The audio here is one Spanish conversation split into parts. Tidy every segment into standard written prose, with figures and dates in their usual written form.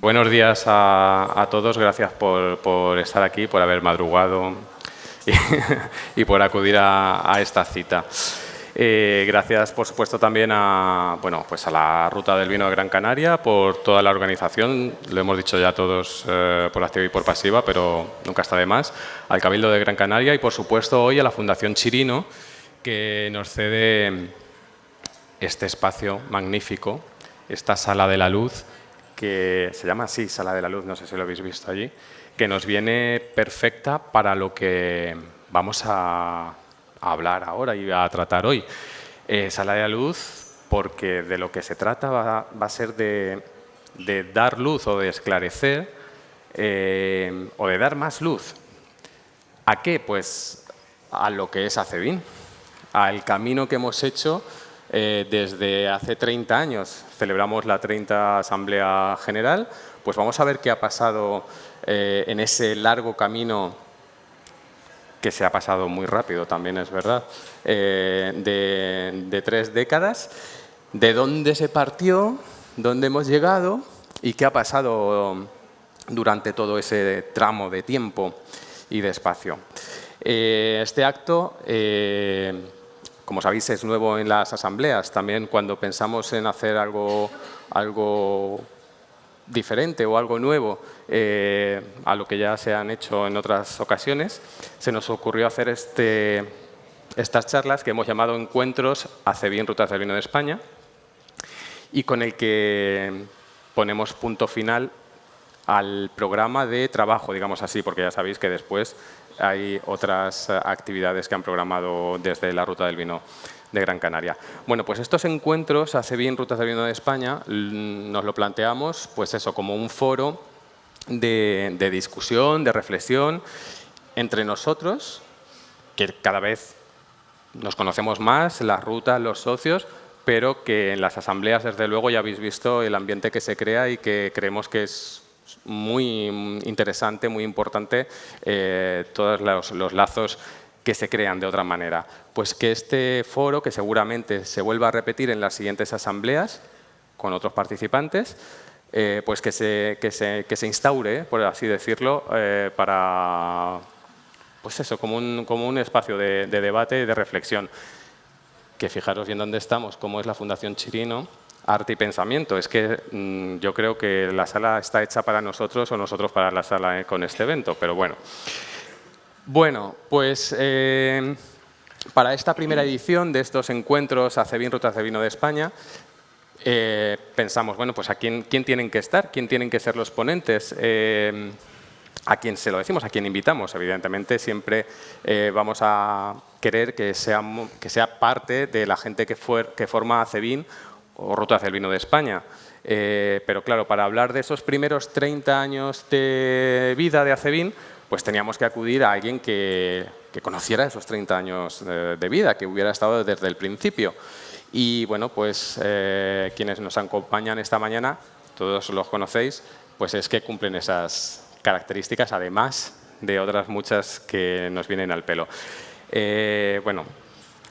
Buenos días a todos, gracias por estar aquí, por haber madrugado y por acudir a esta cita. Gracias, por supuesto, también a la Ruta del Vino de Gran Canaria por toda la organización, lo hemos dicho ya todos por activa y por pasiva, pero nunca está de más, al Cabildo de Gran Canaria y, por supuesto, hoy a la Fundación Chirino, que nos cede este espacio magnífico, esta Sala de la Luz, que se llama así, Sala de la Luz, no sé si lo habéis visto allí, que nos viene perfecta para lo que vamos a hablar ahora y a tratar hoy. Sala de la Luz, porque de lo que se trata va a ser de dar luz o de esclarecer o de dar más luz. ¿A qué? Pues a lo que es Acevin, al camino que hemos hecho desde hace 30 años. Celebramos la 30 Asamblea General, pues vamos a ver qué ha pasado en ese largo camino, que se ha pasado muy rápido también, es verdad, de 3 décadas, de dónde se partió, dónde hemos llegado y qué ha pasado durante todo ese tramo de tiempo y de espacio. Este acto, como sabéis, es nuevo en las asambleas. También cuando pensamos en hacer algo diferente o algo nuevo a lo que ya se han hecho en otras ocasiones, se nos ocurrió hacer estas charlas que hemos llamado Encuentros Acevin Rutas del Vino de España y con el que ponemos punto final al programa de trabajo, digamos así, porque ya sabéis que después hay otras actividades que han programado desde la Ruta del Vino de Gran Canaria. Bueno, pues estos encuentros Acevin Rutas del Vino de España nos lo planteamos, pues eso, como un foro de discusión, de reflexión entre nosotros, que cada vez nos conocemos más, las rutas, los socios, pero que en las asambleas, desde luego, ya habéis visto el ambiente que se crea y que creemos que es muy interesante, muy importante, todos los lazos que se crean de otra manera. Pues que este foro, que seguramente se vuelva a repetir en las siguientes asambleas con otros participantes, pues que se instaure, por así decirlo, para, pues eso, como un espacio de debate y de reflexión. Que fijaros bien dónde estamos, cómo es la Fundación Chirino, Arte y Pensamiento. Es que yo creo que la sala está hecha para nosotros o nosotros para la sala con este evento, pero bueno. Bueno, pues para esta primera edición de estos encuentros Acevin Rutas de Vino de España, pensamos, bueno, pues ¿a quién tienen que estar? ¿Quién tienen que ser los ponentes? ¿A quién se lo decimos? ¿A quién invitamos? Evidentemente, siempre vamos a querer que sea parte de la gente que forma Acevin o Rutas del Vino de España. Pero claro, para hablar de esos primeros 30 años de vida de Acevin, pues teníamos que acudir a alguien que conociera esos 30 años de vida, que hubiera estado desde el principio. Y bueno, pues quienes nos acompañan esta mañana, todos los conocéis, pues es que cumplen esas características, además de otras muchas que nos vienen al pelo. Bueno,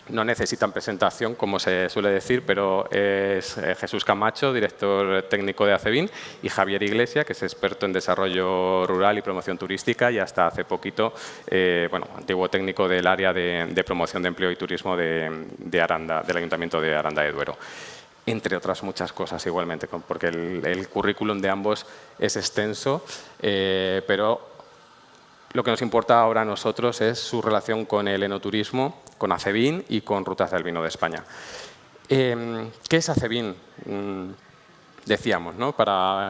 no necesitan presentación, como se suele decir, pero es Jesús Camacho, director técnico de Acevin, y Javier Iglesia, que es experto en desarrollo rural y promoción turística y hasta hace poquito, antiguo técnico del área de promoción de empleo y turismo de Aranda, del Ayuntamiento de Aranda de Duero. Entre otras muchas cosas igualmente, porque el currículum de ambos es extenso, pero lo que nos importa ahora a nosotros es su relación con el enoturismo, con Acevin y con Rutas del Vino de España. ¿Qué es Acevin? Decíamos, ¿no? Para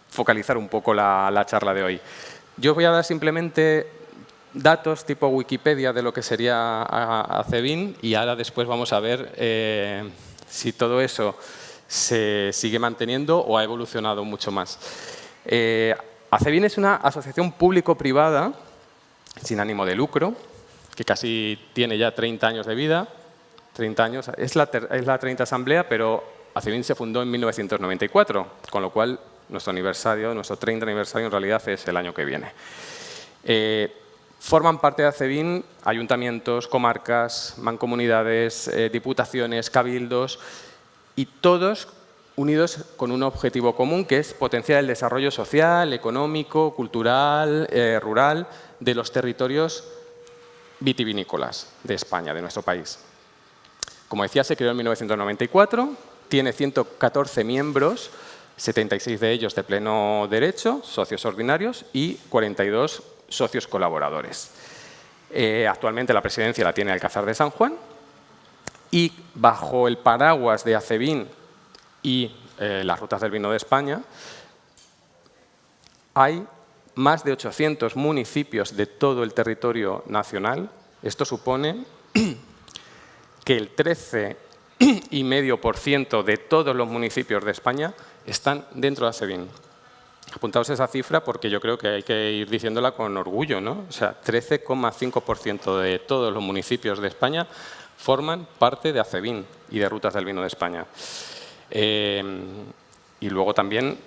focalizar un poco la charla de hoy. Yo voy a dar simplemente datos tipo Wikipedia de lo que sería Acevin y ahora después vamos a ver si todo eso se sigue manteniendo o ha evolucionado mucho más. Acevin es una asociación público-privada sin ánimo de lucro, que casi tiene ya 30 años de vida. 30 años, es la 30 asamblea, pero Acevin se fundó en 1994, con lo cual nuestro 30 aniversario en realidad es el año que viene. Forman parte de Acevin ayuntamientos, comarcas, mancomunidades, diputaciones, cabildos y todos unidos con un objetivo común, que es potenciar el desarrollo social, económico, cultural, rural de los territorios vitivinícolas de España, de nuestro país. Como decía, se creó en 1994, tiene 114 miembros, 76 de ellos de pleno derecho, socios ordinarios, y 42 socios colaboradores. Actualmente la presidencia la tiene Alcázar de San Juan y bajo el paraguas de Acevín y las rutas del vino de España hay más de 800 municipios de todo el territorio nacional. Esto supone que el 13,5% de todos los municipios de España están dentro de Acevín. Apuntaos esa cifra porque yo creo que hay que ir diciéndola con orgullo, ¿no? O sea, 13,5% de todos los municipios de España forman parte de Acevín y de Rutas del Vino de España. Y luego también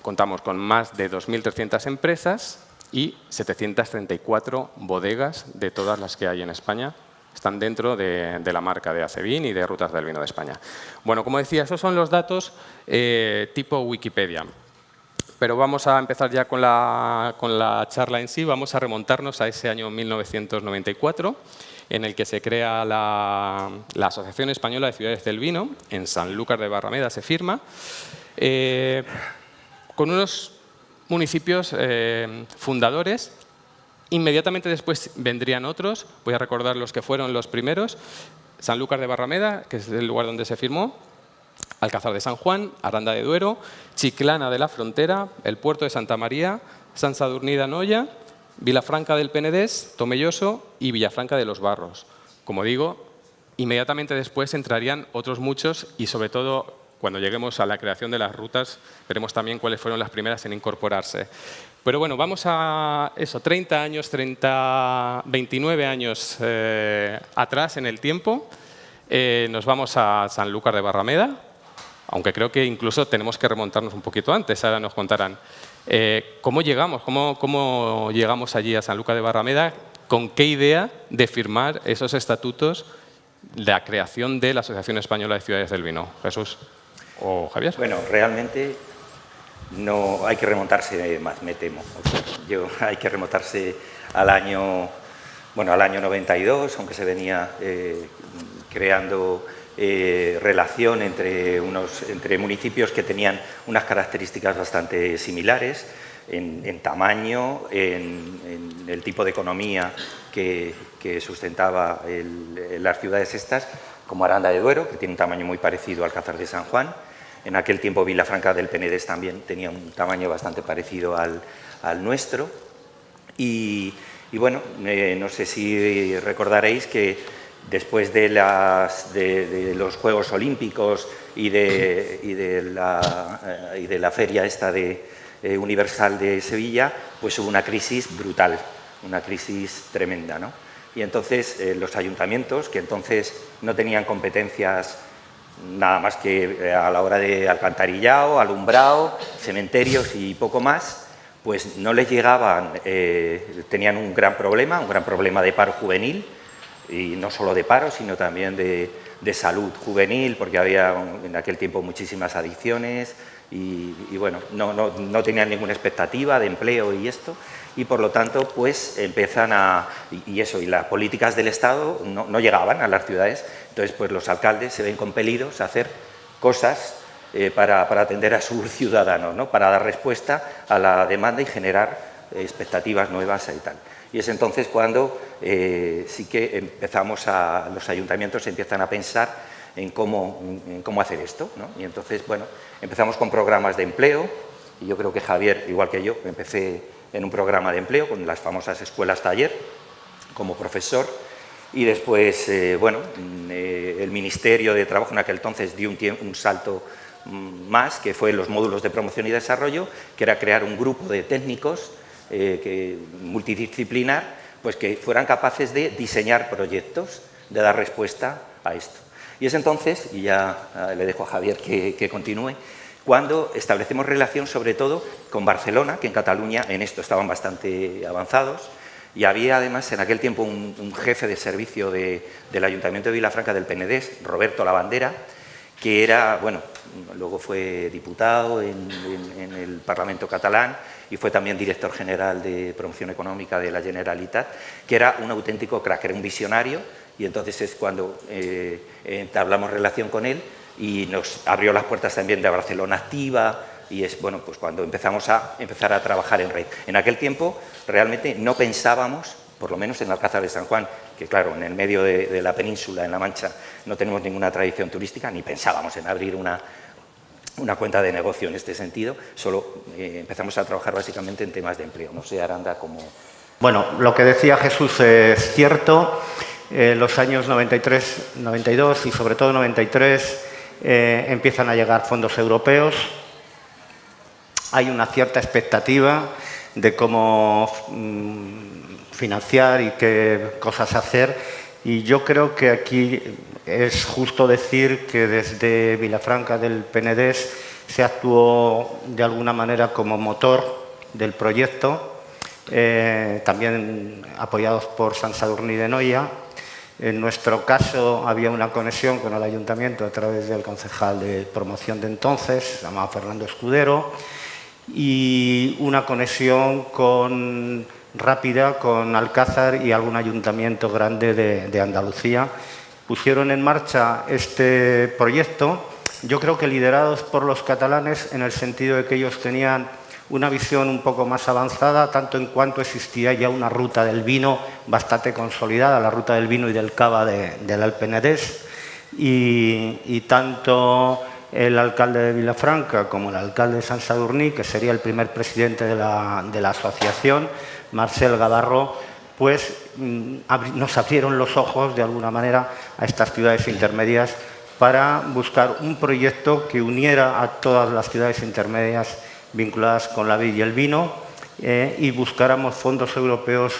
contamos con más de 2.300 empresas y 734 bodegas de todas las que hay en España. Están dentro de la marca de Acevín y de Rutas del Vino de España. Bueno, como decía, esos son los datos tipo Wikipedia. Pero vamos a empezar ya con la charla en sí. Vamos a remontarnos a ese año 1994, en el que se crea la Asociación Española de Ciudades del Vino. En Sanlúcar de Barrameda se firma, con unos municipios fundadores. Inmediatamente después vendrían otros. Voy a recordar los que fueron los primeros. Sanlúcar de Barrameda, que es el lugar donde se firmó. Alcázar de San Juan, Aranda de Duero, Chiclana de la Frontera, el Puerto de Santa María, Sant Sadurní d'Anoia, Vilafranca del Penedés, Tomelloso y Villafranca de los Barros. Como digo, inmediatamente después entrarían otros muchos y, sobre todo, cuando lleguemos a la creación de las rutas, veremos también cuáles fueron las primeras en incorporarse. Pero bueno, vamos a eso, 29 años atrás en el tiempo. Nos vamos a Sanlúcar de Barrameda, aunque creo que incluso tenemos que remontarnos un poquito antes, ahora nos contarán. ¿Cómo llegamos? ¿Cómo llegamos allí a Sanlúcar de Barrameda? ¿Con qué idea de firmar esos estatutos de la creación de la Asociación Española de Ciudades del Vino? Jesús o Javier. Bueno, realmente no hay que remontarse más, me temo. Hay que remontarse al año 92, aunque se venía creando relación entre municipios que tenían unas características bastante similares en tamaño, en el tipo de economía que sustentaba las ciudades estas, como Aranda de Duero, que tiene un tamaño muy parecido al Alcázar de San Juan. En aquel tiempo Vilafranca del Penedés también tenía un tamaño bastante parecido al nuestro. Y bueno, no sé si recordaréis que después de los Juegos Olímpicos y de la feria esta universal de Sevilla, pues hubo una crisis brutal, una crisis tremenda, ¿no? Y entonces los ayuntamientos, que entonces no tenían competencias nada más que a la hora de alcantarillado, alumbrado, cementerios y poco más, pues no les llegaban, tenían un gran problema de paro juvenil, y no solo de paro, sino también de salud juvenil, porque había en aquel tiempo muchísimas adicciones y bueno, no tenían ninguna expectativa de empleo y esto, y por lo tanto pues empiezan y las políticas del Estado no llegaban a las ciudades, entonces pues los alcaldes se ven compelidos a hacer cosas para atender a sus ciudadanos, ¿no? Para dar respuesta a la demanda y generar expectativas nuevas y tal. Y es entonces cuando sí que los ayuntamientos empiezan a pensar en cómo hacer esto, ¿no? Y entonces, bueno, empezamos con programas de empleo, y yo creo que Javier, igual que yo, empecé en un programa de empleo con las famosas escuelas taller como profesor, y después, bueno, el Ministerio de Trabajo en aquel entonces dio un salto más, que fue los módulos de promoción y desarrollo, que era crear un grupo de técnicos multidisciplinar, pues que fueran capaces de diseñar proyectos, de dar respuesta a esto. Y es entonces, y ya le dejo a Javier que continúe, cuando establecemos relación sobre todo con Barcelona, que en Cataluña en esto estaban bastante avanzados, y había además en aquel tiempo un jefe de servicio del Ayuntamiento de Vilafranca del Penedés, Roberto Lavandera, que era, bueno, luego fue diputado en el Parlamento catalán y fue también director general de promoción económica de la Generalitat, que era un auténtico crack, era un visionario, y entonces es cuando entablamos relación con él y nos abrió las puertas también de Barcelona Activa, y es bueno, pues cuando empezamos a trabajar en red. En aquel tiempo realmente no pensábamos, por lo menos en Alcázar de San Juan, que claro, en el medio de la península, en La Mancha, no tenemos ninguna tradición turística, ni pensábamos en abrir una cuenta de negocio en este sentido, solo empezamos a trabajar básicamente en temas de empleo. No sé, Aranda, cómo... Bueno, lo que decía Jesús es cierto. Los años 93, 92 y sobre todo 93 empiezan a llegar fondos europeos. Hay una cierta expectativa de cómo financiar y qué cosas hacer, y yo creo que aquí es justo decir que desde Vilafranca del Penedès se actuó de alguna manera como motor del proyecto, también apoyados por Sant Sadurní d'Anoia. En nuestro caso había una conexión con el ayuntamiento a través del concejal de promoción de entonces, se llamaba Fernando Escudero, y una conexión rápida con Alcázar y algún ayuntamiento grande de Andalucía. Pusieron en marcha este proyecto, yo creo que liderados por los catalanes, en el sentido de que ellos tenían una visión un poco más avanzada, tanto en cuanto existía ya una ruta del vino bastante consolidada, la ruta del vino y del cava del Alt Penedès, y tanto el alcalde de Vilafranca como el alcalde de Sant Sadurní, que sería el primer presidente de la asociación, Marcel Gavarró, pues nos abrieron los ojos de alguna manera a estas ciudades intermedias para buscar un proyecto que uniera a todas las ciudades intermedias vinculadas con la vid y el vino, y buscáramos fondos europeos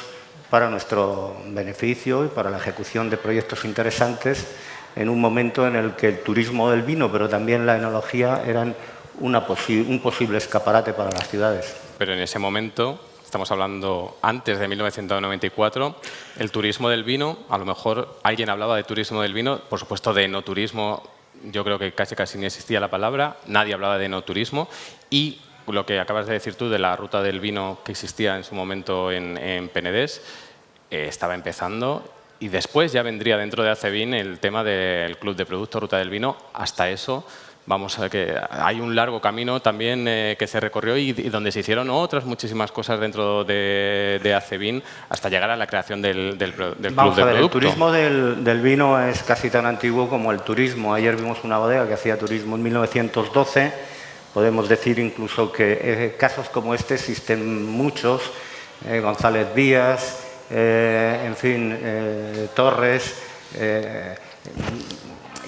para nuestro beneficio y para la ejecución de proyectos interesantes en un momento en el que el turismo del vino, pero también la enología, eran un posible escaparate para las ciudades. Pero en ese momento, estamos hablando antes de 1994, el turismo del vino, a lo mejor alguien hablaba de turismo del vino, por supuesto de enoturismo, yo creo que casi ni existía la palabra, nadie hablaba de enoturismo, y lo que acabas de decir tú de la ruta del vino que existía en su momento en Penedès, estaba empezando, y después ya vendría dentro de Acebin el tema del Club de Productos Ruta del Vino. Hasta eso, vamos a ver que hay un largo camino también que se recorrió y donde se hicieron otras muchísimas cosas dentro de Acebin hasta llegar a la creación del Club de Producto. El turismo del vino es casi tan antiguo como el turismo. Ayer vimos una bodega que hacía turismo en 1912. Podemos decir incluso que casos como este existen muchos. González Díaz, en fin, Torres,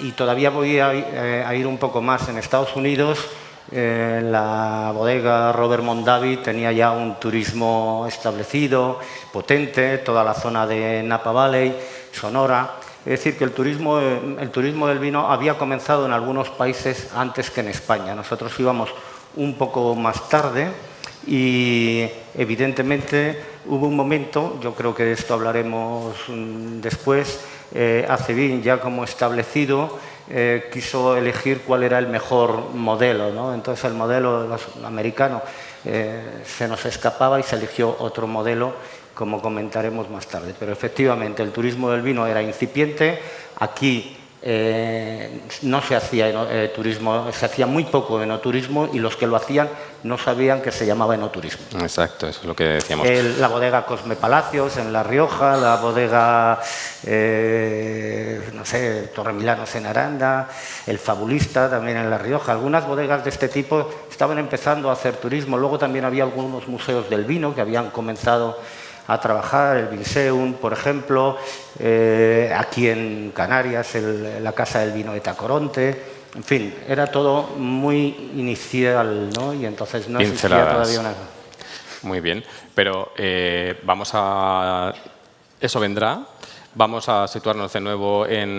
y todavía voy a ir un poco más. En Estados Unidos, la bodega Robert Mondavi tenía ya un turismo establecido, potente, toda la zona de Napa Valley, Sonora. Es decir, que el turismo del vino había comenzado en algunos países antes que en España. Nosotros íbamos un poco más tarde y, evidentemente, hubo un momento, yo creo que de esto hablaremos después, Acebin, ya como establecido, quiso elegir cuál era el mejor modelo, ¿no? Entonces el modelo americano se nos escapaba y se eligió otro modelo, como comentaremos más tarde. Pero efectivamente el turismo del vino era incipiente. Aquí no se hacía turismo, se hacía muy poco enoturismo, y los que lo hacían no sabían que se llamaba enoturismo. Exacto, eso es lo que decíamos. La bodega Cosme Palacios en La Rioja, la bodega no sé, Torremilanos en Aranda, el Fabulista también en La Rioja. Algunas bodegas de este tipo estaban empezando a hacer turismo. Luego también había algunos museos del vino que habían comenzado a trabajar, el Vinseum, por ejemplo, aquí en Canarias, la Casa del Vino de Tacoronte. En fin, era todo muy inicial, ¿no? Y entonces no existía todavía una... Muy bien, pero vamos a... Eso vendrá. Vamos a situarnos de nuevo en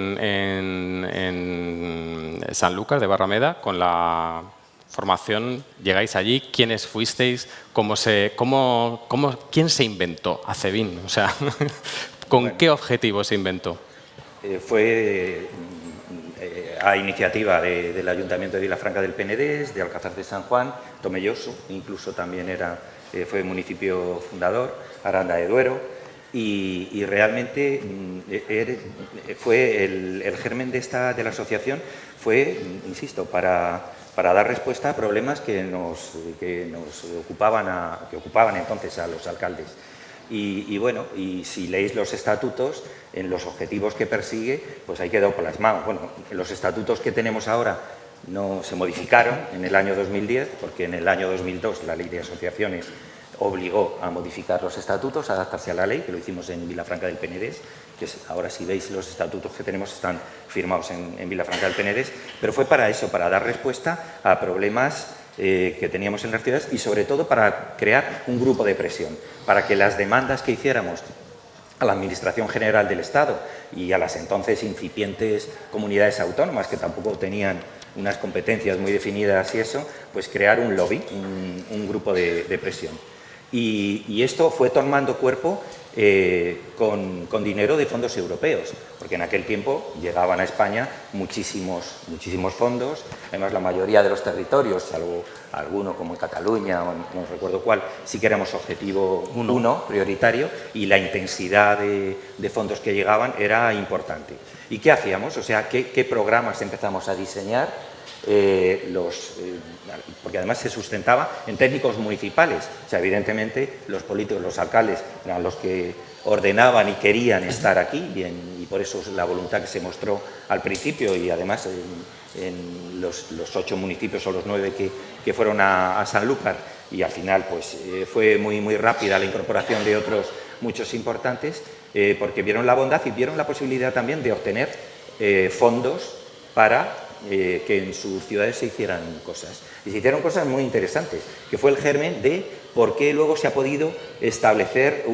Sanlúcar de Barrameda con la formación. Llegáis allí, ¿quiénes fuisteis? ¿Quién se inventó Acebin? O sea, ¿con qué objetivo se inventó? a iniciativa del Ayuntamiento de Vilafranca del Penedés, de Alcázar de San Juan, Tomelloso, incluso también fue municipio fundador, Aranda de Duero, y realmente fue el germen de la asociación fue, insisto, para dar respuesta a problemas que ocupaban entonces a los alcaldes. Y bueno, y si leéis los estatutos, en los objetivos que persigue, pues ahí quedó plasmado. Bueno, los estatutos que tenemos ahora no se modificaron en el año 2010, porque en el año 2002 la Ley de Asociaciones obligó a modificar los estatutos, a adaptarse a la ley, que lo hicimos en Vilafranca del Penedés, que ahora si veis los estatutos que tenemos están firmados en Vilafranca del Penedés, pero fue para eso, para dar respuesta a problemas que teníamos en las ciudades y sobre todo para crear un grupo de presión, para que las demandas que hiciéramos a la Administración General del Estado y a las entonces incipientes comunidades autónomas que tampoco tenían unas competencias muy definidas y eso, pues crear un lobby, un grupo de presión. Y esto fue tomando cuerpo con dinero de fondos europeos, porque en aquel tiempo llegaban a España muchísimos fondos, además la mayoría de los territorios, salvo alguno como Cataluña, o no recuerdo cuál, sí que éramos objetivo 1 prioritario y la intensidad de fondos que llegaban era importante. ¿Y qué hacíamos? O sea, ¿qué programas empezamos a diseñar? Porque además se sustentaba en técnicos municipales. O sea, evidentemente los políticos, los alcaldes eran los que ordenaban y querían estar aquí y por eso es la voluntad que se mostró al principio y además en los 8 municipios o los 9 que fueron a Sanlúcar y al final pues fue muy rápida la incorporación de otros muchos importantes porque vieron la bondad y vieron la posibilidad también de obtener fondos para que en sus ciudades se hicieran cosas. Y se hicieron cosas muy interesantes, que fue el germen de por qué luego se ha podido establecer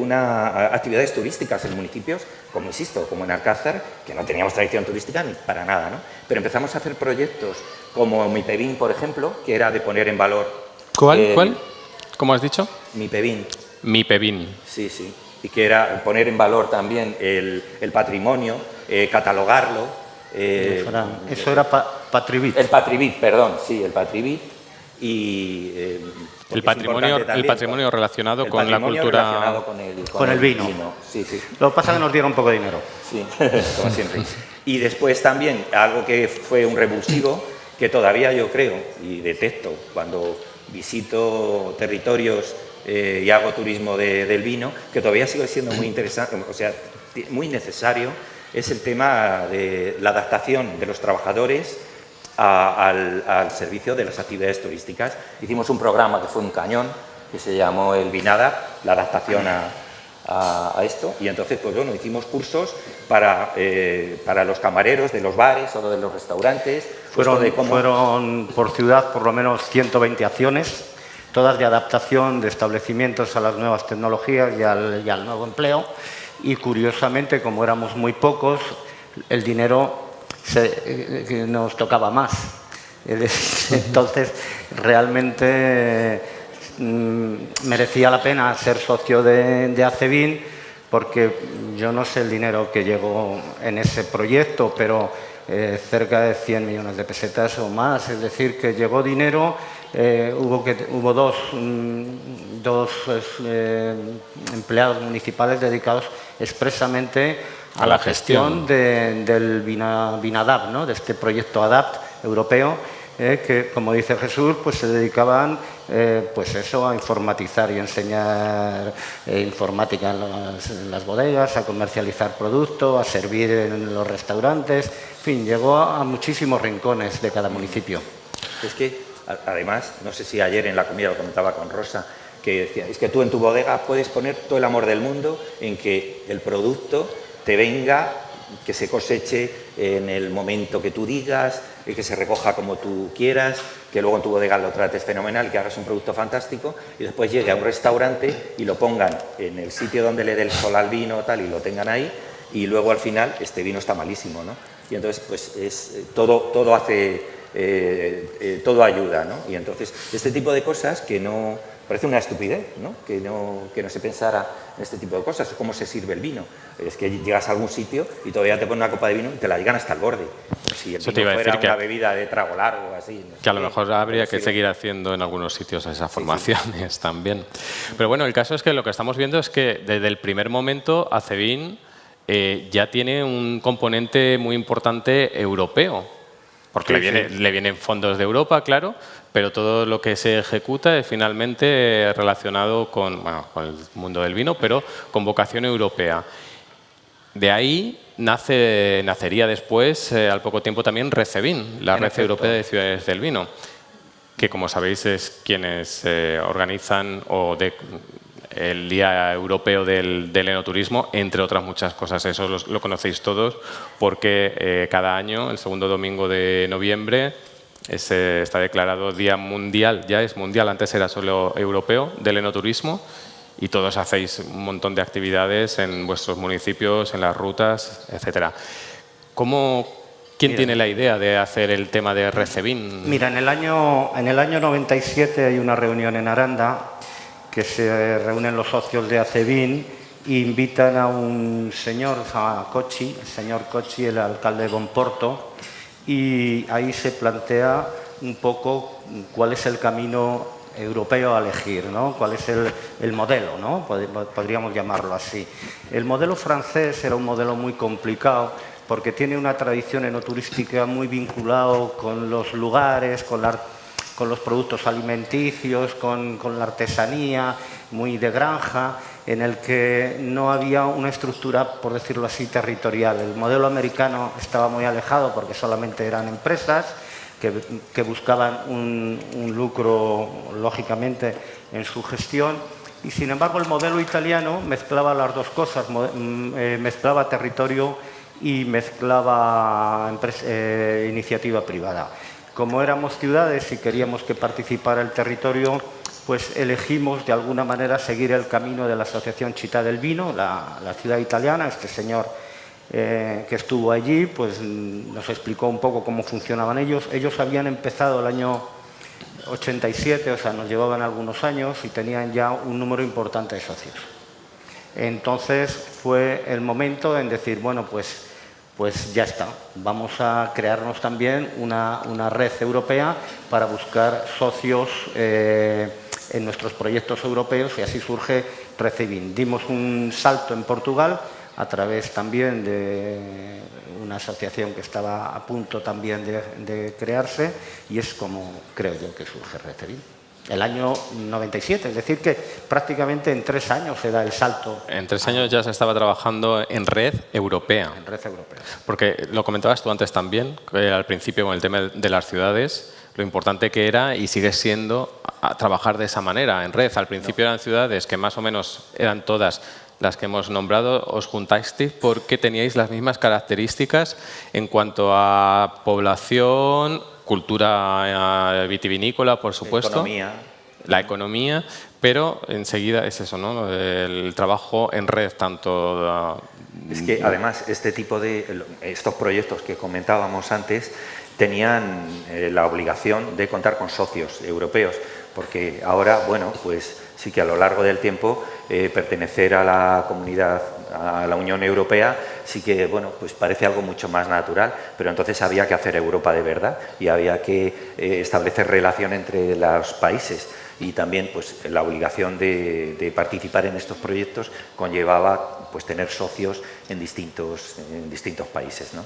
actividades turísticas en municipios, como insisto, como en Alcázar, que no teníamos tradición turística ni para nada, ¿no? Pero empezamos a hacer proyectos como Mipevin, por ejemplo, que era de poner en valor... ¿Cuál? ¿Cómo has dicho? Mipevin. Mipevin. Sí. Y que era poner en valor también el patrimonio, catalogarlo. Eso era Patribit. El Patribit, perdón, sí, el Patribit. Y, el patrimonio relacionado con la cultura... Relacionado con el vino. Sí. Lo que pasa es que nos dieron poco dinero. Sí, como siempre. Y después también, algo que fue un revulsivo, que todavía yo creo y detecto cuando visito territorios y hago turismo del vino, que todavía sigue siendo muy interesante, o sea, muy necesario, es el tema de la adaptación de los trabajadores al servicio de las actividades turísticas. Hicimos un programa que fue un cañón, que se llamó el Vinada, la adaptación a esto, y entonces pues bueno, hicimos cursos para los camareros de los bares o de los restaurantes. Fueron por ciudad por lo menos 120 acciones, todas de adaptación de establecimientos a las nuevas tecnologías y al nuevo empleo. Y curiosamente, como éramos muy pocos, el dinero nos tocaba más. Entonces, realmente merecía la pena ser socio de Acebin, porque yo no sé el dinero que llegó en ese proyecto, pero cerca de 100 millones de pesetas o más. Es decir, que llegó dinero. Hubo dos empleados municipales dedicados expresamente a la gestión del Vinadapt, ¿no? De este proyecto ADAPT europeo, que, como dice Jesús, pues se dedicaban pues eso, a informatizar y enseñar informática en las bodegas, a comercializar productos, a servir en los restaurantes, en fin, llegó a muchísimos rincones de cada municipio. Es que además, no sé si ayer en la comida lo comentaba con Rosa, que decía, es que tú en tu bodega puedes poner todo el amor del mundo en que el producto te venga, que se coseche en el momento que tú digas, que se recoja como tú quieras, que luego en tu bodega lo trates fenomenal, que hagas un producto fantástico y después llegue a un restaurante y lo pongan en el sitio donde le dé el sol al vino tal, y lo tengan ahí y luego al final este vino está malísimo, ¿no? Y entonces pues todo ayuda, ¿no? Y entonces este tipo de cosas que no parece una estupidez, ¿no? Que no se pensara en este tipo de cosas, cómo se sirve el vino. Es que llegas a algún sitio y todavía te ponen una copa de vino y te la llegan hasta el borde. Si el vino fuera una bebida de trago largo, así. No sé que a lo mejor habría que seguir haciendo en algunos sitios esas formaciones también. Pero bueno, el caso es que lo que estamos viendo es que desde el primer momento Acevin ya tiene un componente muy importante europeo, porque le vienen fondos de Europa, claro, pero todo lo que se ejecuta es finalmente relacionado con el mundo del vino, pero con vocación europea. De ahí nacería después, al poco tiempo también, Recevin, la Red Europea de Ciudades del Vino, que como sabéis es quienes organizan el Día Europeo del Enoturismo, entre otras muchas cosas. Eso lo conocéis todos porque cada año, el segundo domingo de noviembre, está declarado Día Mundial, ya es mundial, antes era solo europeo, del enoturismo, y todos hacéis un montón de actividades en vuestros municipios, en las rutas, etcétera. ¿Quién tiene la idea de hacer el tema de Recevin? Mira, en el año 97 hay una reunión en Aranda que se reúnen los socios de Acevin e invitan a un señor, a Cocchi, el señor Cocchi, el alcalde de Bonporto, y ahí se plantea un poco cuál es el camino europeo a elegir, ¿no? Cuál es el modelo, ¿no? Podríamos llamarlo así. El modelo francés era un modelo muy complicado porque tiene una tradición enoturística muy vinculado con los lugares, con los productos alimenticios, con la artesanía, muy de granja, en el que no había una estructura, por decirlo así, territorial. El modelo americano estaba muy alejado porque solamente eran empresas que buscaban un lucro, lógicamente, en su gestión. Y, sin embargo, el modelo italiano mezclaba las dos cosas, mezclaba territorio y mezclaba iniciativa privada. Como éramos ciudades y queríamos que participara el territorio, pues elegimos de alguna manera seguir el camino de la Asociación Città del Vino, la ciudad italiana. Este señor que estuvo allí pues nos explicó un poco cómo funcionaban ellos. Ellos habían empezado el año 87, o sea, nos llevaban algunos años y tenían ya un número importante de socios. Entonces fue el momento en decir, bueno, pues ya está, vamos a crearnos también una red europea para buscar socios en nuestros proyectos europeos, y así surge Recevin. Dimos un salto en Portugal a través también de una asociación que estaba a punto también de crearse, y es como creo yo que surge Recevin. El año 97, es decir, que prácticamente en 3 años se da el salto. En 3 años ya se estaba trabajando en red europea. En red europea. Porque lo comentabas tú antes también, que al principio con el tema de las ciudades, lo importante que era y sigue siendo trabajar de esa manera, en red. Al principio eran ciudades que más o menos eran todas las que hemos nombrado, os juntasteis porque teníais las mismas características en cuanto a población, cultura vitivinícola, por supuesto, la economía, pero enseguida es eso, ¿no? El trabajo en red, tanto... Es que además estos proyectos que comentábamos antes tenían la obligación de contar con socios europeos, porque ahora, bueno, pues sí que a lo largo del tiempo pertenecer a la comunidad, a la Unión Europea, sí que, bueno, pues parece algo mucho más natural, pero entonces había que hacer Europa de verdad y había que establecer relación entre los países, y también pues la obligación de participar en estos proyectos conllevaba pues tener socios en distintos países, ¿no?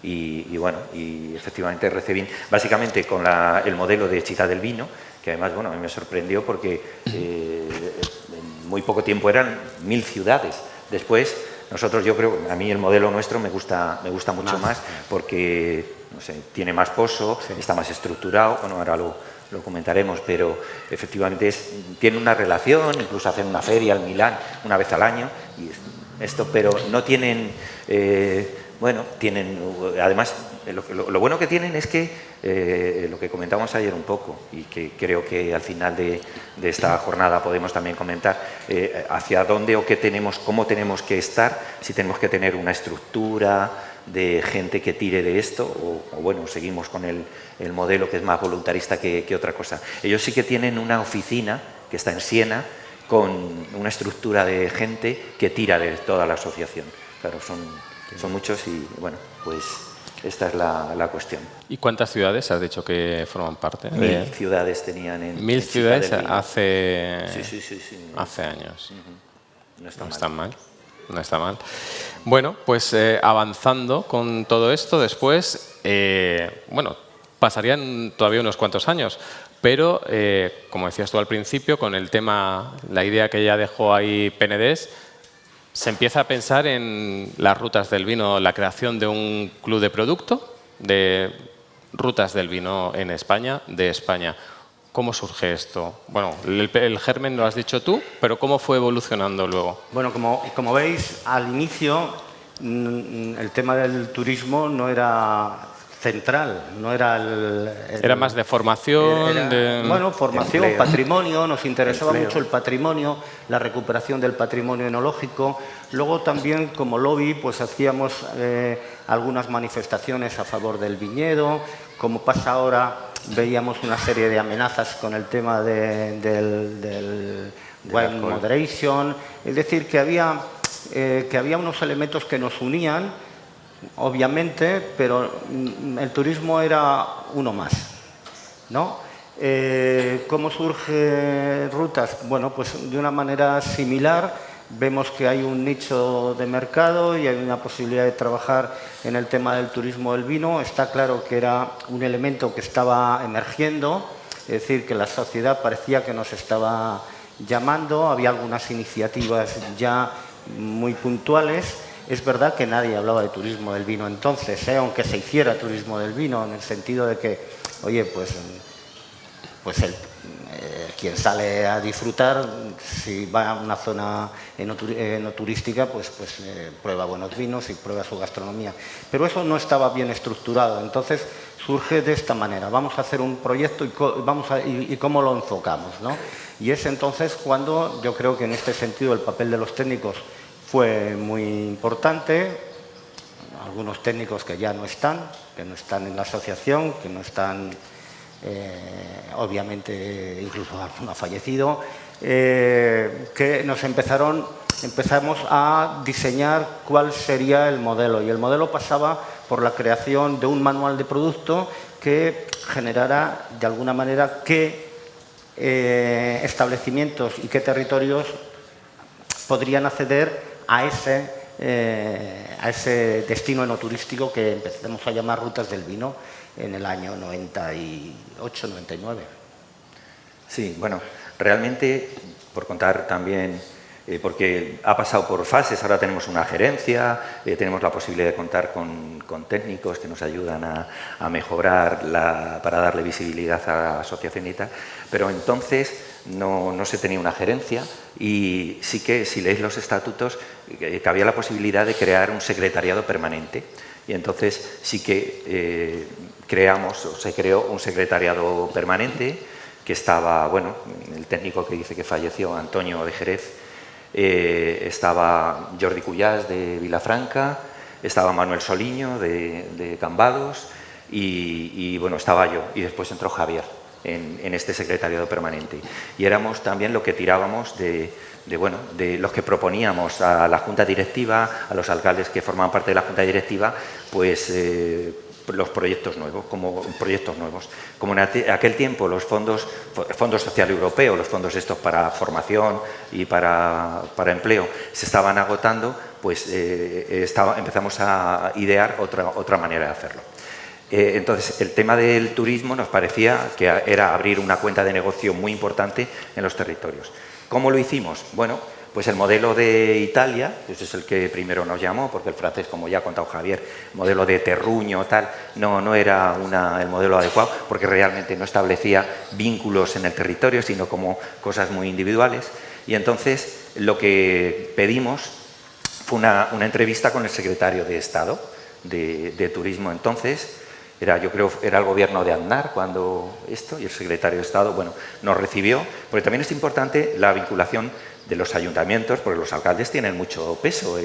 Y bueno, y efectivamente Recevin, básicamente con el modelo de Città del Vino, que además, bueno, a mí me sorprendió porque en muy poco tiempo eran 1000 ciudades. Después, nosotros, yo creo, a mí el modelo nuestro me gusta mucho más porque, no sé, tiene más pozo, está más estructurado, bueno, ahora lo comentaremos, pero efectivamente tiene una relación, incluso hacen una feria al Milán una vez al año, y pero no tienen... bueno, tienen, además, lo bueno que tienen es que, lo que comentamos ayer un poco, y que creo que al final de esta jornada podemos también comentar, hacia dónde o cómo tenemos que estar, si tenemos que tener una estructura de gente que tire de esto, o bueno, seguimos con el modelo que es más voluntarista que otra cosa. Ellos sí que tienen una oficina que está en Siena, con una estructura de gente que tira de toda la asociación. Claro, son muchos y, bueno, pues esta es la cuestión. ¿Y cuántas ciudades has dicho que forman parte? 1000 ciudades tenían en 1000 ciudades Ciudad del Vino. Sí. Hace años. No está No mal. está mal. No está mal. Bueno, pues avanzando con todo esto, después, bueno, pasarían todavía unos cuantos años, pero, como decías tú al principio, con el tema, la idea que ya dejó ahí Penedès, se empieza a pensar en las rutas del vino, la creación de un club de producto, de rutas del vino en España, de España. ¿Cómo surge esto? Bueno, el germen lo has dicho tú, pero ¿cómo fue evolucionando luego? Bueno, como veis, al inicio el tema del turismo no era central, no era Era más de formación, bueno, formación, empleo. patrimonio, nos interesaba Empleo. mucho el patrimonio, la recuperación del patrimonio enológico. Luego también, como lobby, pues hacíamos algunas manifestaciones a favor del viñedo. Como pasa ahora, veíamos una serie de amenazas con el tema del wine moderation. Es decir, que había unos elementos que nos unían, obviamente, pero el turismo era uno más, ¿no? ¿Cómo surge Rutas? Bueno, pues de una manera similar. Vemos que hay un nicho de mercado y hay una posibilidad de trabajar en el tema del turismo del vino. Está claro que era un elemento que estaba emergiendo, es decir, que la sociedad parecía que nos estaba llamando. Había algunas iniciativas ya muy puntuales. Es verdad que nadie hablaba de turismo del vino entonces, aunque se hiciera turismo del vino, en el sentido de que, oye, pues quien sale a disfrutar, si va a una zona no turística, pues prueba buenos vinos y prueba su gastronomía. Pero eso no estaba bien estructurado, entonces surge de esta manera. Vamos a hacer un proyecto y cómo lo enfocamos, ¿no? Y es entonces cuando yo creo que en este sentido el papel de los técnicos fue muy importante. Algunos técnicos que ya no están en la asociación, que no están, obviamente, incluso alguno ha fallecido, que empezamos a diseñar cuál sería el modelo. Y el modelo pasaba por la creación de un manual de producto que generara, de alguna manera, qué establecimientos y qué territorios podrían acceder a ese destino enoturístico que empezamos a llamar Rutas del Vino en el año 98, 99. Sí, bueno, realmente, por contar también, porque ha pasado por fases, ahora tenemos una gerencia, tenemos la posibilidad de contar con técnicos que nos ayudan a mejorar para darle visibilidad a la asociación y tal, pero entonces no se tenía una gerencia y sí que, si leéis los estatutos, cabía la posibilidad de crear un secretariado permanente. Y entonces sí que se creó un secretariado permanente que estaba, bueno, el técnico que dice que falleció, Antonio de Jerez, estaba Jordi Cuyás de Vilafranca, estaba Manuel Soliño de Cambados y bueno, estaba yo, y después entró Javier en este secretariado permanente. Y éramos también lo que tirábamos de los que proponíamos a la Junta Directiva, a los alcaldes que formaban parte de la Junta Directiva, pues los proyectos nuevos. Como en aquel tiempo los fondos social europeo, los fondos estos para formación y para empleo se estaban agotando, pues empezamos a idear otra manera de hacerlo. Entonces, el tema del turismo nos parecía que era abrir una cuenta de negocio muy importante en los territorios. ¿Cómo lo hicimos? Bueno, pues el modelo de Italia, ese es el que primero nos llamó, porque el francés, como ya ha contado Javier, el modelo de terruño, tal, no era el modelo adecuado, porque realmente no establecía vínculos en el territorio, sino como cosas muy individuales. Y entonces lo que pedimos fue una entrevista con el secretario de Estado de Turismo entonces. Yo creo que era el gobierno de Aznar cuando y el secretario de Estado, bueno, nos recibió, porque también es importante la vinculación de los ayuntamientos, porque los alcaldes tienen mucho peso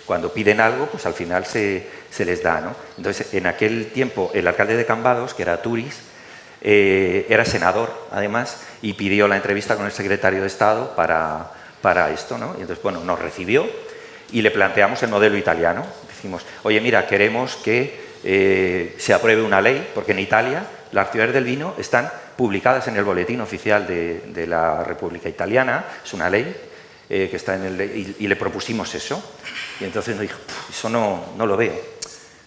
cuando piden algo, pues al final se les da, ¿no? Entonces, en aquel tiempo, el alcalde de Cambados, que era Turis, era senador, además, y pidió la entrevista con el secretario de Estado para esto, ¿no? Y entonces, bueno, nos recibió y le planteamos el modelo italiano. Decimos, oye, mira, queremos que se apruebe una ley, porque en Italia las ciudades del vino están publicadas en el boletín oficial de la República Italiana, es una ley que está en el... Y le propusimos eso, y entonces nos dijo, eso no lo veo.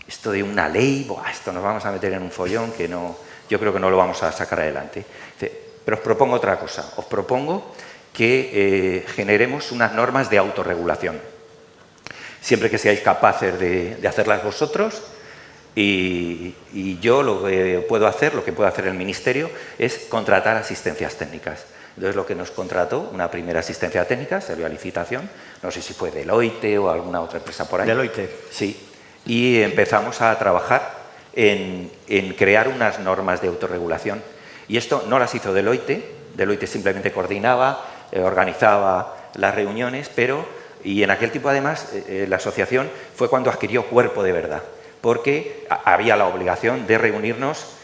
Esto de una ley, buah, esto nos vamos a meter en un follón que no, yo creo que no lo vamos a sacar adelante. Pero os propongo otra cosa, os propongo que generemos unas normas de autorregulación. Siempre que seáis capaces de hacerlas vosotros, y yo lo que puedo hacer el Ministerio, es contratar asistencias técnicas. Entonces, lo que nos contrató, una primera asistencia técnica, salió a licitación, no sé si fue Deloitte o alguna otra empresa por ahí. Deloitte. Sí, y empezamos a trabajar en crear unas normas de autorregulación. Y esto no las hizo Deloitte, Deloitte simplemente coordinaba, organizaba las reuniones, y en aquel tiempo además la asociación fue cuando adquirió cuerpo de verdad, porque había la obligación de reunirnos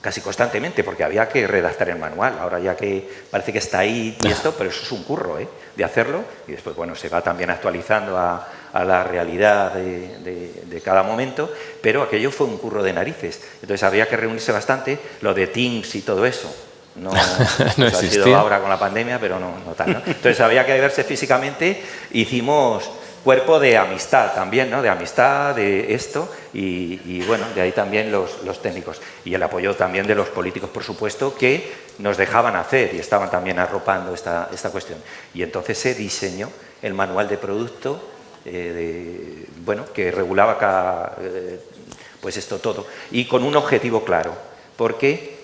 casi constantemente, porque había que redactar el manual. Ahora ya que parece que está ahí y esto, pero eso es un curro de hacerlo, y después bueno, se va también actualizando a la realidad de cada momento, pero aquello fue un curro de narices. Entonces había que reunirse bastante, lo de Teams y todo eso. No ha sido ahora con la pandemia, pero no tal, ¿no? Entonces había que verse físicamente, hicimos cuerpo de amistad también, ¿no? De amistad, de esto, y bueno, de ahí también los técnicos. Y el apoyo también de los políticos, por supuesto, que nos dejaban hacer y estaban también arropando esta cuestión. Y entonces se diseñó el manual de producto, bueno, que regulaba pues esto todo, y con un objetivo claro, porque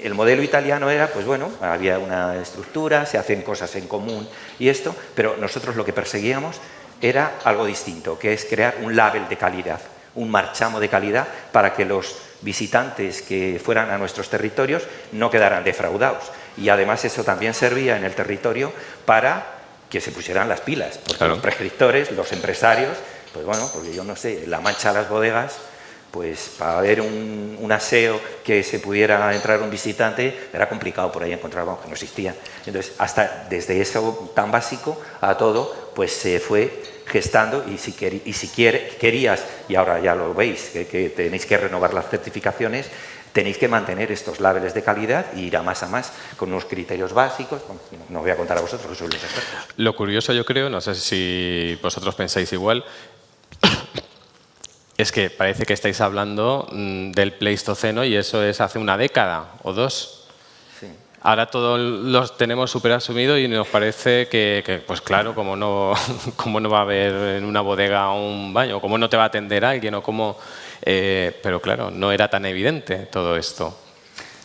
el modelo italiano era, pues bueno, había una estructura, se hacen cosas en común y esto, pero nosotros lo que perseguíamos era algo distinto, que es crear un label de calidad, un marchamo de calidad para que los visitantes que fueran a nuestros territorios no quedaran defraudados. Y además eso también servía en el territorio para que se pusieran las pilas, porque claro, los prescriptores, los empresarios, pues bueno, porque yo no sé, la mancha de las bodegas, pues para ver un aseo que se pudiera entrar un visitante era complicado por ahí encontrar, vamos, que no existía. Entonces, hasta desde eso tan básico a todo, pues se fue gestando, y si querías, y ahora ya lo veis, que tenéis que renovar las certificaciones, tenéis que mantener estos labels de calidad y ir a más con unos criterios básicos. No os voy a contar a vosotros, que sois los expertos. Lo curioso, yo creo, no sé si vosotros pensáis igual, es que parece que estáis hablando del Pleistoceno y eso es hace una década o dos. Sí. Ahora todos los tenemos súper asumido y nos parece que, pues claro, como no va a haber en una bodega un baño, cómo no te va a atender alguien, o cómo, pero claro, no era tan evidente todo esto.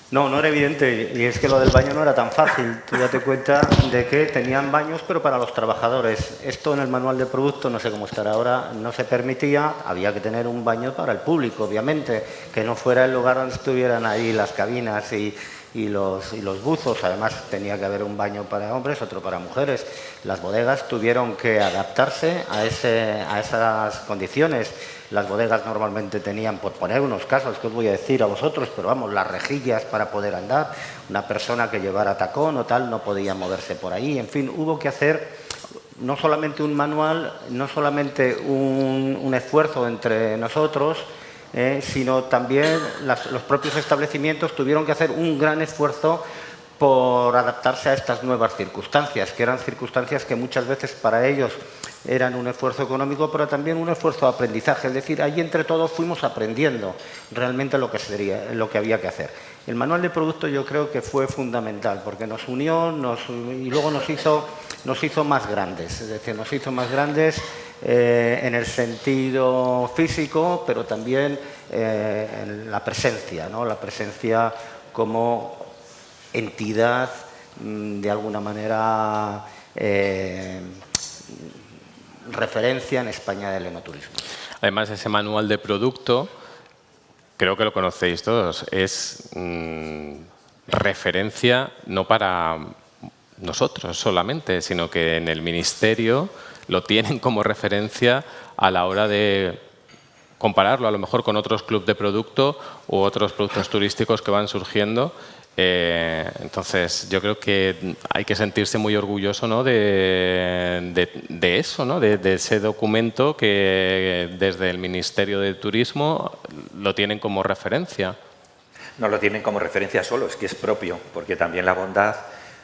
No era evidente, y es que lo del baño no era tan fácil. Tú date cuenta de que tenían baños, pero para los trabajadores. Esto en el manual de producto, no sé cómo estará ahora, no se permitía. Había que tener un baño para el público, obviamente, que no fuera el lugar donde estuvieran ahí las cabinas y los buzos. Además, tenía que haber un baño para hombres, otro para mujeres. Las bodegas tuvieron que adaptarse a esas condiciones. Las bodegas normalmente tenían, por poner unos casos que os voy a decir a vosotros, pero vamos, las rejillas para poder andar. Una persona que llevara tacón o tal no podía moverse por ahí. En fin, hubo que hacer no solamente un manual, no solamente un esfuerzo entre nosotros, sino también los propios establecimientos tuvieron que hacer un gran esfuerzo por adaptarse a estas nuevas circunstancias, que eran circunstancias que muchas veces para ellos eran un esfuerzo económico, pero también un esfuerzo de aprendizaje. Es decir, ahí entre todos fuimos aprendiendo realmente lo que había que hacer. El manual de producto yo creo que fue fundamental, porque nos unió y luego nos hizo más grandes. Es decir, nos hizo más grandes en el sentido físico, pero también en la presencia, ¿no? La presencia como entidad, de alguna manera, referencia en España del enoturismo. Además, ese manual de producto, creo que lo conocéis todos, es referencia no para nosotros solamente, sino que en el Ministerio lo tienen como referencia a la hora de compararlo a lo mejor con otros clubes de producto u otros productos turísticos que van surgiendo. Entonces, yo creo que hay que sentirse muy orgulloso, ¿no?, de eso, ¿no?, de ese documento que desde el Ministerio de Turismo lo tienen como referencia. No lo tienen como referencia solo, es que es propio, porque también la bondad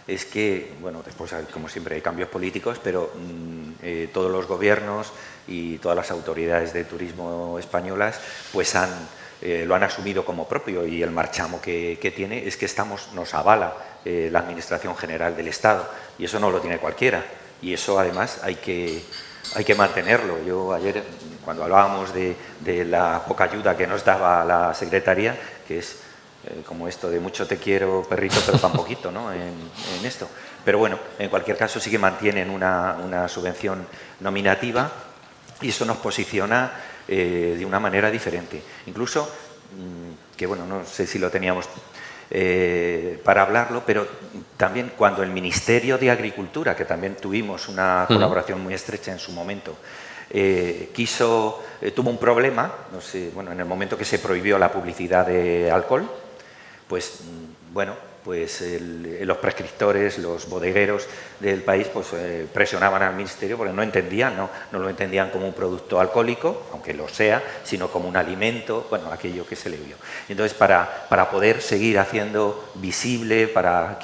es que, bueno, después como siempre hay cambios políticos, pero todos los gobiernos y todas las autoridades de turismo españolas pues lo han asumido como propio, y el marchamo que tiene es que nos avala la Administración General del Estado, y eso no lo tiene cualquiera, y eso además hay que mantenerlo. Yo ayer, cuando hablábamos de la poca ayuda que nos daba la Secretaría, que es como esto de mucho te quiero, perrito, pero tan poquito, ¿no?, en esto. Pero bueno, en cualquier caso sí que mantienen una subvención nominativa, y eso nos posiciona de una manera diferente. Incluso, que bueno, no sé si lo teníamos para hablarlo, pero también cuando el Ministerio de Agricultura, que también tuvimos una colaboración muy estrecha en su momento, tuvo un problema, no sé, bueno, en el momento que se prohibió la publicidad de alcohol, pues bueno, pues los prescriptores, los bodegueros del país pues presionaban al Ministerio porque no entendían, no lo entendían como un producto alcohólico, aunque lo sea, sino como un alimento, bueno, aquello que se le vio. Entonces, para poder seguir haciendo visible, para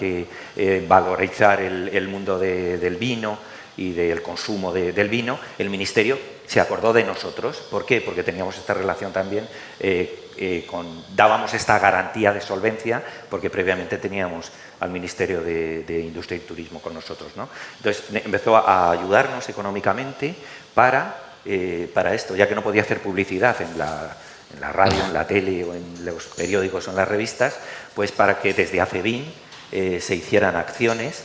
valorizar el mundo del vino y del consumo del vino, el Ministerio se acordó de nosotros. ¿Por qué? Porque teníamos esta relación también, dábamos esta garantía de solvencia, porque previamente teníamos al Ministerio de Industria y Turismo con nosotros, ¿no? Entonces empezó a ayudarnos económicamente para esto, ya que no podía hacer publicidad en la radio, en la tele o en los periódicos o en las revistas, pues para que desde ACEBIN se hicieran acciones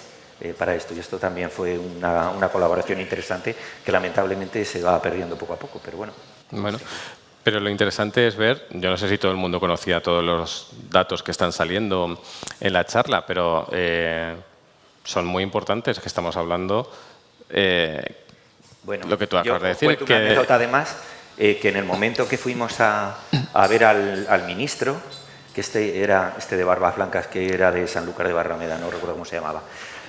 para esto, y esto también fue una colaboración interesante que lamentablemente se va perdiendo poco a poco, pero bueno. Bueno, pero lo interesante es ver, yo no sé si todo el mundo conocía todos los datos que están saliendo en la charla, pero son muy importantes, que estamos hablando, bueno, lo que tú acabas de decir. Cuento una anécdota además, que en el momento que fuimos a ver al ministro, que era de barbas blancas, que era de Sanlúcar de Barrameda, no recuerdo cómo se llamaba,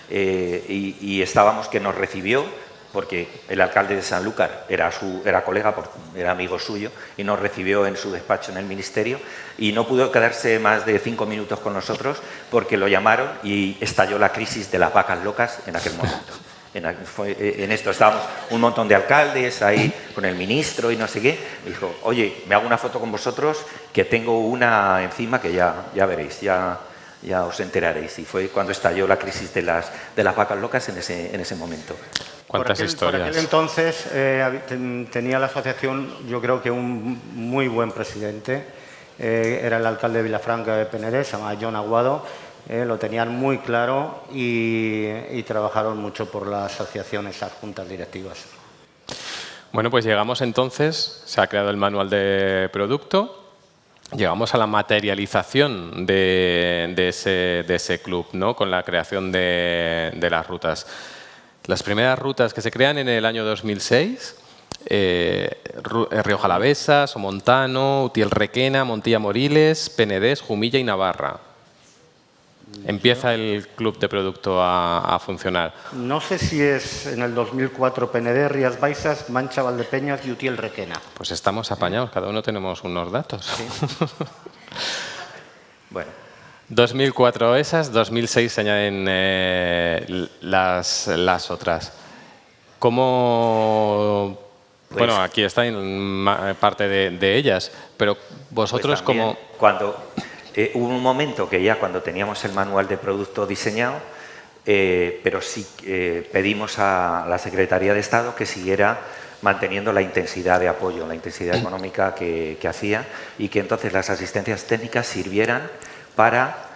y estábamos, que nos recibió, porque el alcalde de Sanlúcar era colega, era amigo suyo, y nos recibió en su despacho en el ministerio, y no pudo quedarse más de 5 minutos con nosotros porque lo llamaron y estalló la crisis de las vacas locas en aquel momento. En esto estábamos un montón de alcaldes ahí con el ministro y no sé qué. Y dijo, oye, me hago una foto con vosotros, que tengo una encima que ya veréis, ya os enteraréis. Y fue cuando estalló la crisis de las vacas locas en ese momento. ¿Cuántas historias? Por aquel entonces tenía la asociación, yo creo que un muy buen presidente. Era el alcalde de Vilafranca de Penedès, se llama John Aguado. Lo tenían muy claro y trabajaron mucho por las asociaciones, las juntas directivas. Bueno, pues llegamos entonces, se ha creado el manual de producto. Llegamos a la materialización de ese club, ¿no?, con la creación de las rutas. Las primeras rutas que se crean en el año 2006, Rioja Alavesa, Somontano, Utiel Requena, Montilla Moriles, Penedès, Jumilla y Navarra. Empieza el club de producto a funcionar. No sé si es en el 2004 Penedès, Rías Baixas, Mancha, Valdepeñas y Utiel Requena. Pues estamos apañados, cada uno tenemos unos datos. Sí. Bueno. 2004 esas, 2006 se añaden las otras. ¿Cómo...? Pues, bueno, aquí está parte de ellas, pero vosotros pues también, como... Hubo un momento que ya cuando teníamos el manual de producto diseñado, pero sí pedimos a la Secretaría de Estado que siguiera manteniendo la intensidad de apoyo, la intensidad económica que hacía, y que entonces las asistencias técnicas sirvieran para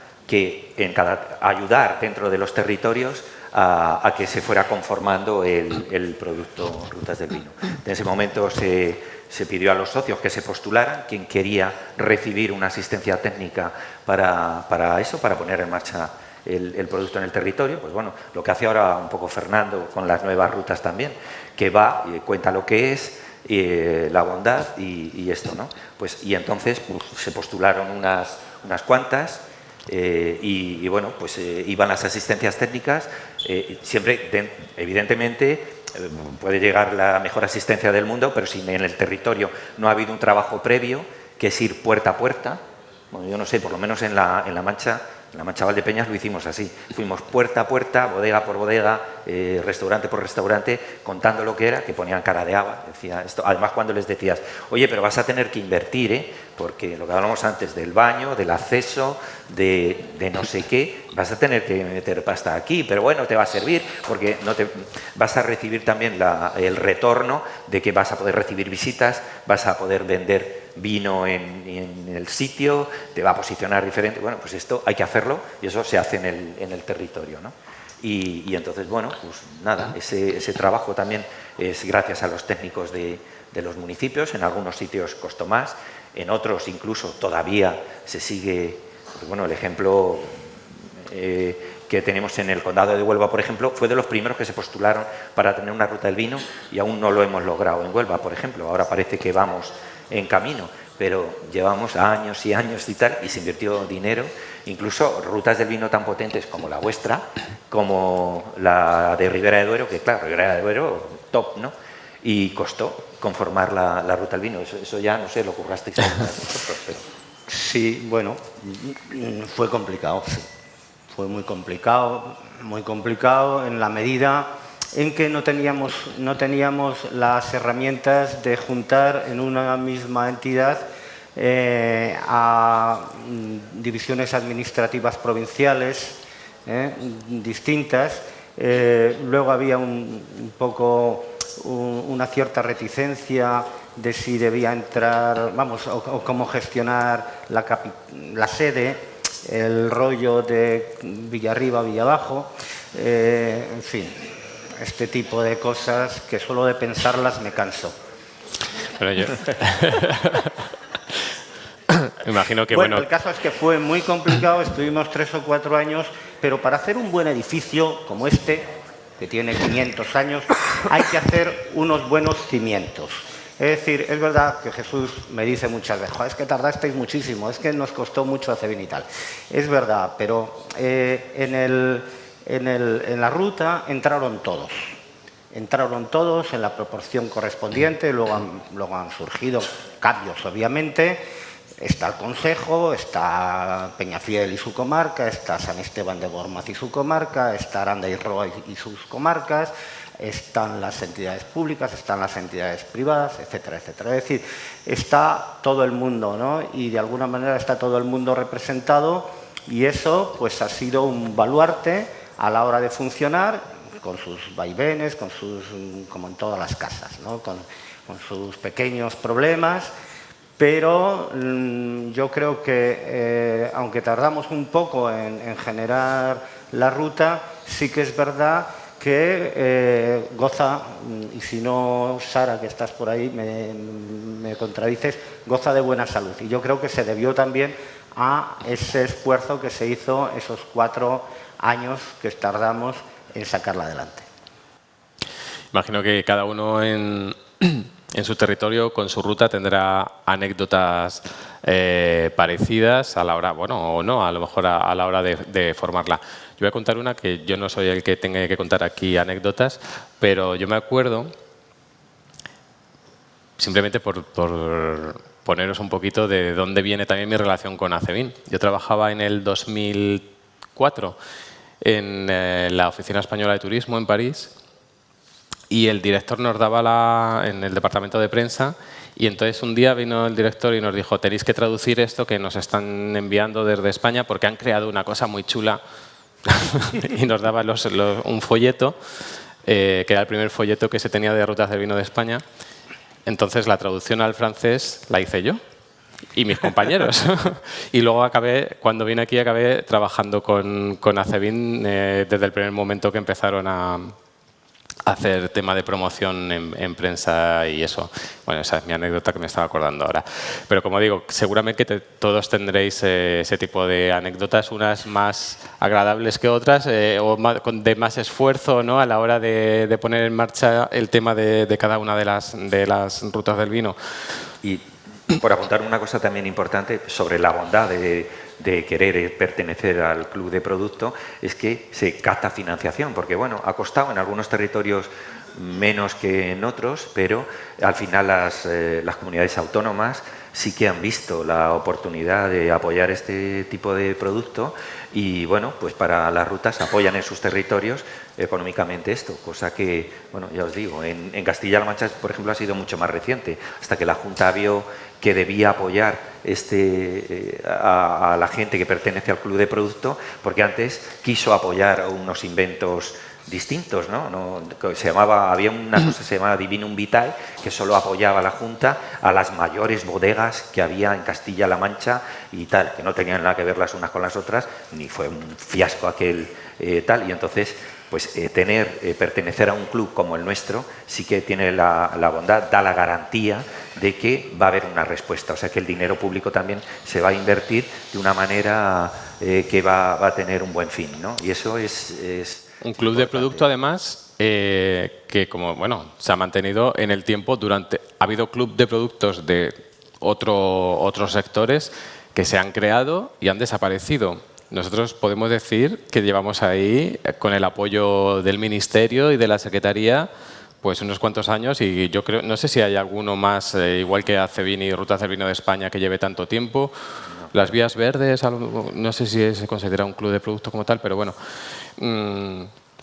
ayudar dentro de los territorios a que se fuera conformando el producto Rutas del Vino. En ese momento se pidió a los socios que se postularan quien quería recibir una asistencia técnica para eso, para poner en marcha el producto en el territorio. Pues bueno, lo que hace ahora un poco Fernando con las nuevas rutas también, que cuenta lo que es, la bondad y esto, ¿no? Pues, y entonces pues, se postularon unas cuantas y bueno, pues iban las asistencias técnicas, siempre, evidentemente, puede llegar la mejor asistencia del mundo, pero si en el territorio no ha habido un trabajo previo, que es ir puerta a puerta. Bueno, yo no sé, por lo menos en la Mancha Valdepeñas lo hicimos así. Fuimos puerta a puerta, bodega por bodega, restaurante por restaurante, contando lo que era, que ponían cara de haba. Decía esto. Además, cuando les decías, oye, pero vas a tener que invertir, porque lo que hablamos antes del baño, del acceso, de no sé qué, vas a tener que meter pasta aquí, pero bueno, te va a servir, porque no te, vas a recibir también el retorno de que vas a poder recibir visitas, vas a poder vender vino en el sitio, te va a posicionar diferente. Bueno, pues esto hay que hacerlo y eso se hace en el territorio, ¿no? Y entonces, bueno, pues nada, ese trabajo también es gracias a los técnicos de los municipios. En algunos sitios costó más, en otros incluso todavía se sigue. Pues bueno, el ejemplo que tenemos en el condado de Huelva, por ejemplo, fue de los primeros que se postularon para tener una ruta del vino y aún no lo hemos logrado en Huelva, por ejemplo. Ahora parece que vamos en camino, pero llevamos años y años y tal, y se invirtió dinero, incluso rutas del vino tan potentes como la vuestra, como la de Ribera de Duero, que claro, Ribera de Duero, top, ¿no? Y costó conformar la ruta del vino. Eso ya, no sé, lo currasteis vosotros, pero... Sí, bueno, fue complicado, fue muy complicado en la medida en que no teníamos las herramientas de juntar en una misma entidad a divisiones administrativas provinciales distintas. Luego había un poco una cierta reticencia de si debía entrar, vamos, o cómo gestionar la sede, el rollo de Villarriba, Villabajo, en fin, este tipo de cosas que solo de pensarlas me canso. Pero yo... Imagino que bueno, el caso es que fue muy complicado, estuvimos 3 o 4 años, pero para hacer un buen edificio como este, que tiene 500 años, hay que hacer unos buenos cimientos. Es decir, es verdad que Jesús me dice muchas veces, es que tardasteis muchísimo, es que nos costó mucho hacer bien y tal. Es verdad, pero en la ruta entraron todos en la proporción correspondiente, luego han surgido cambios, obviamente. Está el Consejo, está Peñafiel y su comarca, está San Esteban de Gormaz y su comarca, está Aranda y Roa y sus comarcas, están las entidades públicas, están las entidades privadas, etcétera, etcétera. Es decir, está todo el mundo, ¿no? Y de alguna manera está todo el mundo representado y eso pues ha sido un baluarte a la hora de funcionar, con sus vaivenes, como en todas las casas, ¿no? Con sus pequeños problemas. Pero yo creo que, aunque tardamos un poco en generar la ruta, sí que es verdad que goza, y si no, Sara, que estás por ahí, me contradices, goza de buena salud. Y yo creo que se debió también a ese esfuerzo que se hizo esos 4 años que tardamos en sacarla adelante. Imagino que cada uno en su territorio, con su ruta, tendrá anécdotas parecidas a la hora, bueno, o no, a lo mejor a la hora de formarla. Yo voy a contar una que yo no soy el que tenga que contar aquí anécdotas, pero yo me acuerdo, simplemente por poneros un poquito de dónde viene también mi relación con Acevin. Yo trabajaba en el 2004 en la Oficina Española de Turismo en París. Y el director nos daba en el departamento de prensa y entonces un día vino el director y nos dijo tenéis que traducir esto que nos están enviando desde España porque han creado una cosa muy chula y nos daba un folleto que era el primer folleto que se tenía de rutas del vino de España. Entonces la traducción al francés la hice yo y mis compañeros. Y luego cuando vine aquí acabé trabajando con Acevin desde el primer momento que empezaron a hacer tema de promoción en prensa y eso. Bueno, esa es mi anécdota que me estaba acordando ahora. Pero como digo, seguramente que todos tendréis ese tipo de anécdotas, unas más agradables que otras o de más esfuerzo, ¿no?, a la hora de poner en marcha el tema de cada una de las rutas del vino. Y por apuntar una cosa también importante sobre la bondad de querer pertenecer al club de producto, es que se capta financiación, porque bueno, ha costado en algunos territorios menos que en otros, pero al final las comunidades autónomas sí que han visto la oportunidad de apoyar este tipo de producto y bueno, pues para las rutas apoyan en sus territorios económicamente esto, cosa que, bueno, ya os digo, en Castilla-La Mancha, por ejemplo, ha sido mucho más reciente, hasta que la Junta vio que debía apoyar a la gente que pertenece al club de producto, porque antes quiso apoyar unos inventos distintos, ¿no? Había una cosa que se llamaba Divinum Vitae, que solo apoyaba a la Junta a las mayores bodegas que había en Castilla-La Mancha y tal, que no tenían nada que ver las unas con las otras, ni fue un fiasco aquel tal, y entonces pues pertenecer a un club como el nuestro sí que tiene la bondad, da la garantía de que va a haber una respuesta, o sea que el dinero público también se va a invertir de una manera que va a tener un buen fin, ¿no? Y eso es un club de producto, además, que como bueno, se ha mantenido en el tiempo ha habido club de productos de otros sectores que se han creado y han desaparecido. Nosotros podemos decir que llevamos ahí, con el apoyo del Ministerio y de la Secretaría, pues unos cuantos años, y yo creo, no sé si hay alguno más, igual que Acevini y Rutas del Vino de España, que lleve tanto tiempo. Las Vías Verdes, no sé si se considera un club de producto como tal, pero bueno,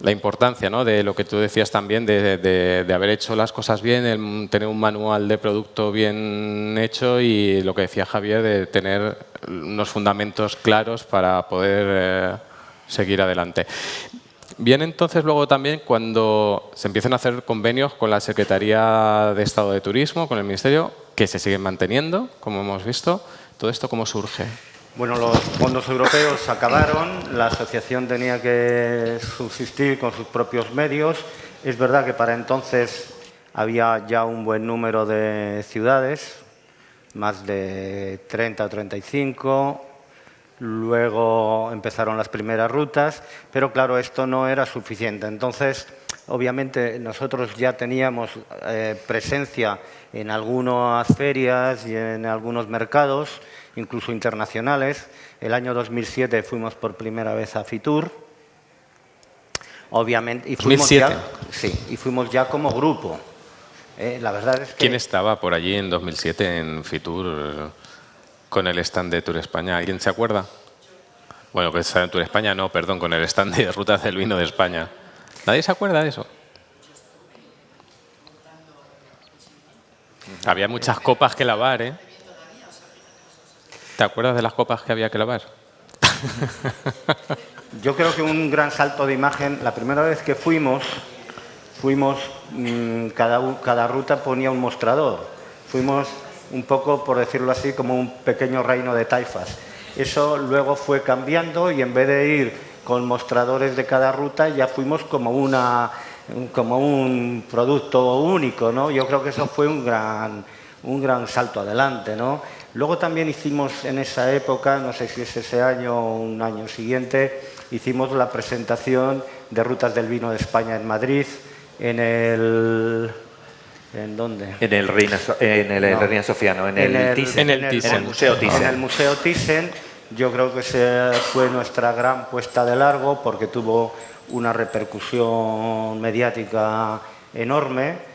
la importancia, ¿no?, de lo que tú decías también, de haber hecho las cosas bien, tener un manual de producto bien hecho y lo que decía Javier, de tener unos fundamentos claros para poder seguir adelante. Viene entonces luego también cuando se empiezan a hacer convenios con la Secretaría de Estado de Turismo, con el Ministerio, que se siguen manteniendo, como hemos visto. ¿Todo esto cómo surge? Bueno, los fondos europeos acabaron, la asociación tenía que subsistir con sus propios medios. Es verdad que para entonces había ya un buen número de ciudades, más de 30 o 35. Luego empezaron las primeras rutas, pero claro, esto no era suficiente. Entonces, obviamente, nosotros ya teníamos presencia en algunas ferias y en algunos mercados, incluso internacionales. El año 2007 fuimos por primera vez a Fitur. Obviamente, y fuimos 2007. y fuimos ya como grupo. La verdad es que... ¿Quién estaba por allí en 2007 en Fitur con el stand de Tour España? ¿Alguien se acuerda? Bueno, que estaba en Tour España, no, perdón, con el stand de Rutas del Vino de España. ¿Nadie se acuerda de eso? Había muchas copas que lavar, ¿eh? ¿Te acuerdas de las copas que había que lavar? Yo creo que un gran salto de imagen, la primera vez que fuimos cada ruta ponía un mostrador. Fuimos un poco, por decirlo así, como un pequeño reino de taifas. Eso luego fue cambiando y en vez de ir con mostradores de cada ruta ya fuimos como un producto único, ¿no? Yo creo que eso fue un gran salto adelante, ¿no? Luego también hicimos en esa época, no sé si es ese año o un año siguiente, hicimos la presentación de Rutas del Vino de España en Madrid, ¿en dónde? En el Reina Sofía, no, en el Thyssen. En el Thyssen. Museo Thyssen. En el Museo Thyssen. Yo creo que esa fue nuestra gran puesta de largo porque tuvo una repercusión mediática enorme.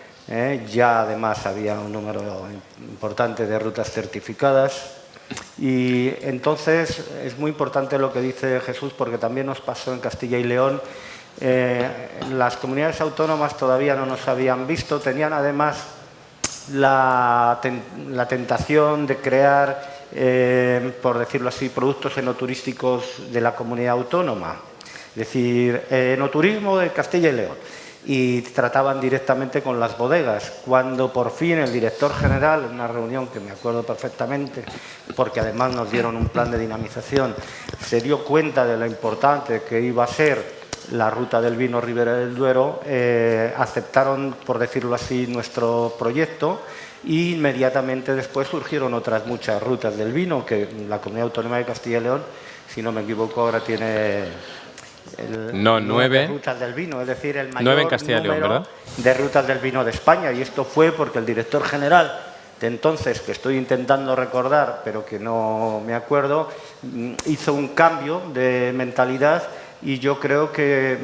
Ya además había un número importante de rutas certificadas. Y entonces es muy importante lo que dice Jesús porque también nos pasó en Castilla y León. Las comunidades autónomas todavía no nos habían visto, tenían además la tentación de crear, por decirlo así, productos enoturísticos de la comunidad autónoma, es decir, enoturismo de Castilla y León, y trataban directamente con las bodegas. Cuando por fin el director general, en una reunión que me acuerdo perfectamente, porque además nos dieron un plan de dinamización, se dio cuenta de lo importante que iba a ser la ruta del vino Ribera del Duero, aceptaron, por decirlo así, nuestro proyecto y inmediatamente después surgieron otras muchas rutas del vino que la Comunidad Autónoma de Castilla y León, si no me equivoco, ahora tiene 9 rutas del vino, es decir, el mayor 9 en Castilla y León, número ¿verdad? de rutas del vino de España. Y esto fue porque el director general de entonces, que estoy intentando recordar, pero que no me acuerdo, hizo un cambio de mentalidad y yo creo que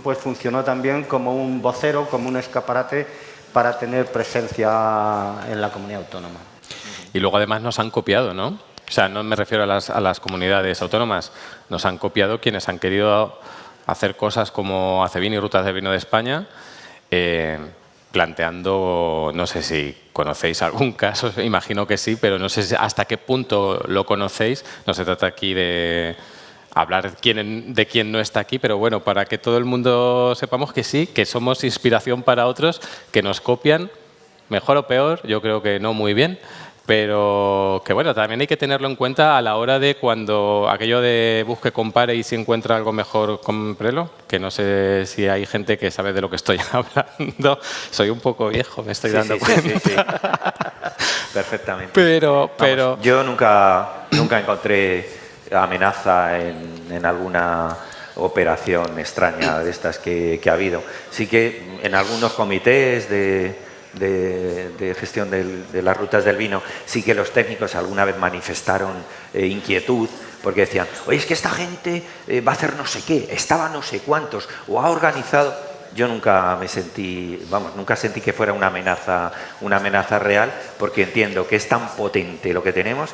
pues funcionó también como un vocero, como un escaparate para tener presencia en la comunidad autónoma. Y luego además nos han copiado, ¿no? O sea, no me refiero a las comunidades autónomas, nos han copiado quienes han querido hacer cosas como Acevin y Rutas del Vino de España, planteando, no sé si conocéis algún caso, imagino que sí, pero no sé hasta qué punto lo conocéis. No se trata aquí de hablar de quién no está aquí, pero bueno, para que todo el mundo sepamos que sí, que somos inspiración para otros, que nos copian, mejor o peor, yo creo que no muy bien, pero que bueno, también hay que tenerlo en cuenta a la hora de cuando aquello de busque, compare y si encuentra algo mejor, cómprelo, que no sé si hay gente que sabe de lo que estoy hablando. Soy un poco viejo, me estoy dando cuenta. Sí. Perfectamente. Pero Vamos, yo nunca encontré amenaza en alguna operación extraña de estas que ha habido. Sí que en algunos comités de gestión de las rutas del vino, sí que los técnicos alguna vez manifestaron inquietud, porque decían, oye, es que esta gente va a hacer no sé qué, estaba no sé cuántos, o ha organizado. Yo nunca me sentí, nunca sentí que fuera una amenaza real, porque entiendo que es tan potente lo que tenemos.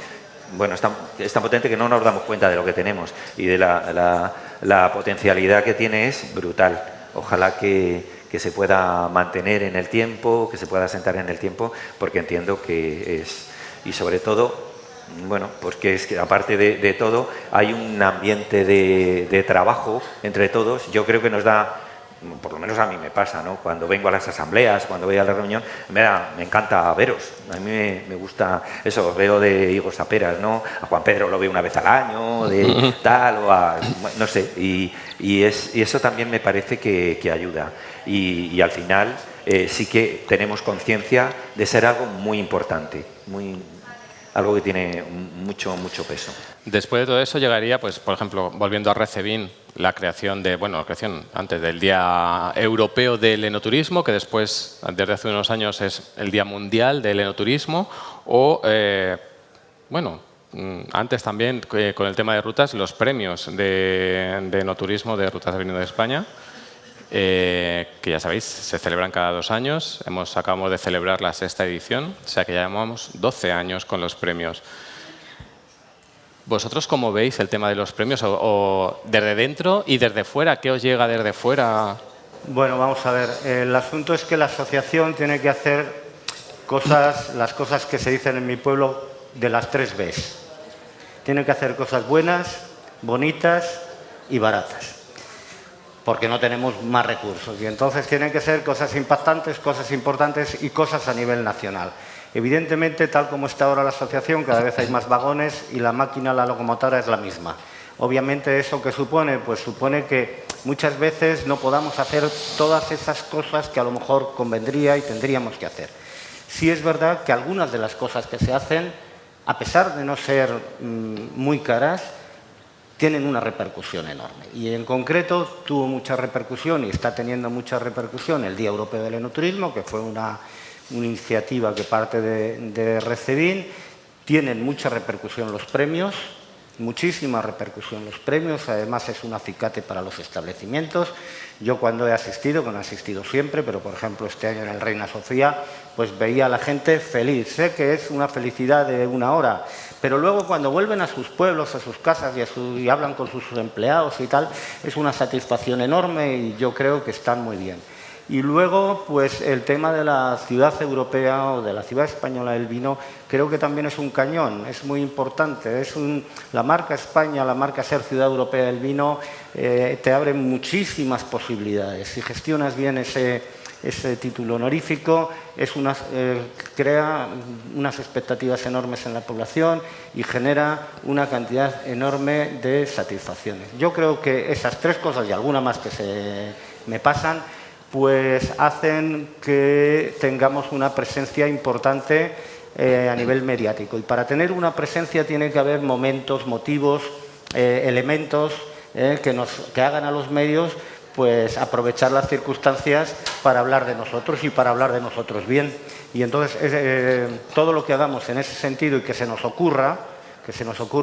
Bueno, es tan potente que no nos damos cuenta de lo que tenemos y de la potencialidad que tiene es brutal. Ojalá que se pueda mantener en el tiempo, que se pueda asentar en el tiempo, porque entiendo que es... Y sobre todo, bueno, porque es que aparte de todo, hay un ambiente de trabajo entre todos. Yo creo que nos da... Por lo menos a mí me pasa, ¿no? Cuando vengo a las asambleas, cuando voy a la reunión, me encanta veros. A mí me gusta eso, os veo de higos a peras, ¿no? A Juan Pedro lo veo una vez al año, de tal, o a... no sé, y eso también me parece que ayuda. Y al final sí que tenemos conciencia de ser algo muy importante, algo que tiene mucho peso. Después de todo eso llegaría, pues, por ejemplo, volviendo a Recevin, la creación antes del Día Europeo del Enoturismo, que después, desde hace unos años, es el Día Mundial del Enoturismo, o, antes también, con el tema de rutas, los premios de enoturismo de Rutas del Vino de España, que ya sabéis, se celebran cada 2 años. Acabamos de celebrar la 6ª edición, o sea que ya llevamos 12 años con los premios. ¿Vosotros cómo veis el tema de los premios? ¿O desde dentro y desde fuera? ¿Qué os llega desde fuera? Bueno, vamos a ver. El asunto es que la asociación tiene que hacer las cosas que se dicen en mi pueblo de las 3 Bs. Tiene que hacer cosas buenas, bonitas y baratas, porque no tenemos más recursos. Y entonces tienen que ser cosas impactantes, cosas importantes y cosas a nivel nacional. Evidentemente, tal como está ahora la asociación, cada vez hay más vagones y la máquina, la locomotora es la misma. Obviamente, ¿eso qué supone? Pues supone que muchas veces no podamos hacer todas esas cosas que a lo mejor convendría y tendríamos que hacer. Sí es verdad que algunas de las cosas que se hacen, a pesar de no ser muy caras, tienen una repercusión enorme. Y en concreto tuvo mucha repercusión y está teniendo mucha repercusión el Día Europeo del Enoturismo, que fue una iniciativa que parte de Recevin. Tienen mucha repercusión los premios, muchísima repercusión los premios. Además es un acicate para los establecimientos. Yo cuando he asistido, que no he asistido siempre, pero por ejemplo este año en el Reina Sofía, pues veía a la gente feliz. Sé que es una felicidad de una hora, pero luego cuando vuelven a sus pueblos, a sus casas y hablan con sus empleados y tal, es una satisfacción enorme y yo creo que están muy bien. Y luego, pues el tema de la ciudad europea o de la ciudad española del vino, creo que también es un cañón, es muy importante. La marca España, la marca Ser Ciudad Europea del Vino, te abre muchísimas posibilidades. Si gestionas bien ese ese título honorífico crea unas expectativas enormes en la población y genera una cantidad enorme de satisfacciones. Yo creo que esas tres cosas y alguna más que se me pasan, pues hacen que tengamos una presencia importante a nivel mediático. Y para tener una presencia tiene que haber momentos, motivos, elementos que hagan a los medios pues aprovechar las circunstancias para hablar de nosotros y para hablar de nosotros bien. Y entonces todo lo que hagamos en ese sentido y que se nos ocurra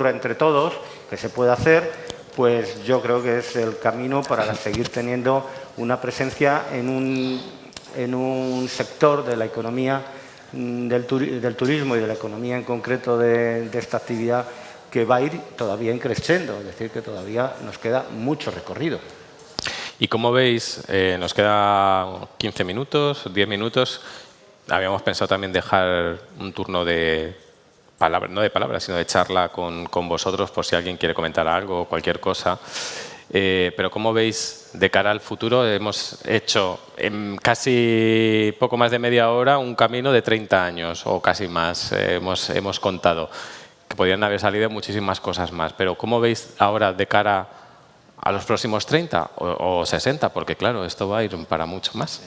entre todos, que se pueda hacer, pues yo creo que es el camino para seguir teniendo una presencia en un sector de la economía del turismo y de la economía en concreto de esta actividad que va a ir todavía creciendo, es decir, que todavía nos queda mucho recorrido. Y como veis, nos queda 15 minutos, 10 minutos. Habíamos pensado también dejar un turno de palabras, no de palabras, sino de charla con vosotros por si alguien quiere comentar algo o cualquier cosa. Pero como veis, de cara al futuro, hemos hecho en casi poco más de media hora un camino de 30 años o casi más. Hemos contado que podrían haber salido muchísimas cosas más. Pero ¿cómo veis ahora de cara a los próximos 30 o 60? Porque claro, esto va a ir para mucho más.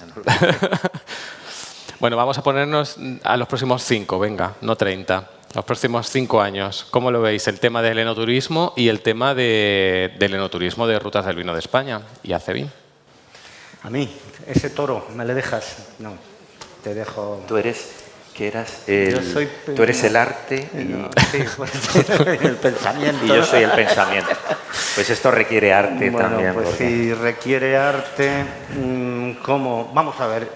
Bueno, vamos a ponernos a los próximos 5, venga, no 30. Los próximos 5 años, ¿cómo lo veis? El tema del enoturismo y el tema del enoturismo de Rutas del Vino de España y ACEVIN. A mí, ese toro, ¿me le dejas? No, te dejo... Tú eres... Tú eres el arte y... No, sí, pues, el pensamiento. Y yo soy el pensamiento. Pues esto requiere arte también. Pues porque... si requiere arte, ¿cómo? Vamos a ver.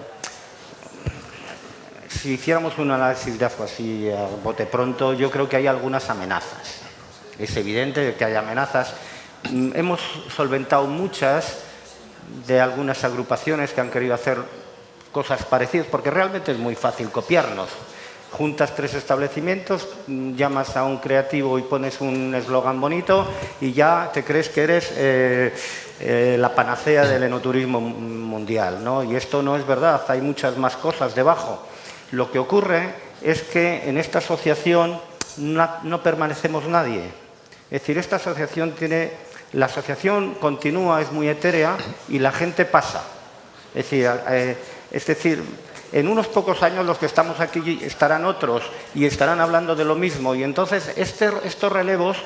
Si hiciéramos un análisis de así a bote pronto, yo creo que hay algunas amenazas. Es evidente que hay amenazas. Hemos solventado muchas de algunas agrupaciones que han querido hacer cosas parecidas, porque realmente es muy fácil copiarnos. Juntas 3 establecimientos, llamas a un creativo y pones un eslogan bonito y ya te crees que eres la panacea del enoturismo mundial, ¿no? Y esto no es verdad, hay muchas más cosas debajo. Lo que ocurre es que en esta asociación no permanecemos nadie. Es decir, esta asociación la asociación continúa, es muy etérea y la gente pasa. Es decir, en unos pocos años los que estamos aquí estarán otros y estarán hablando de lo mismo. Y entonces estos relevos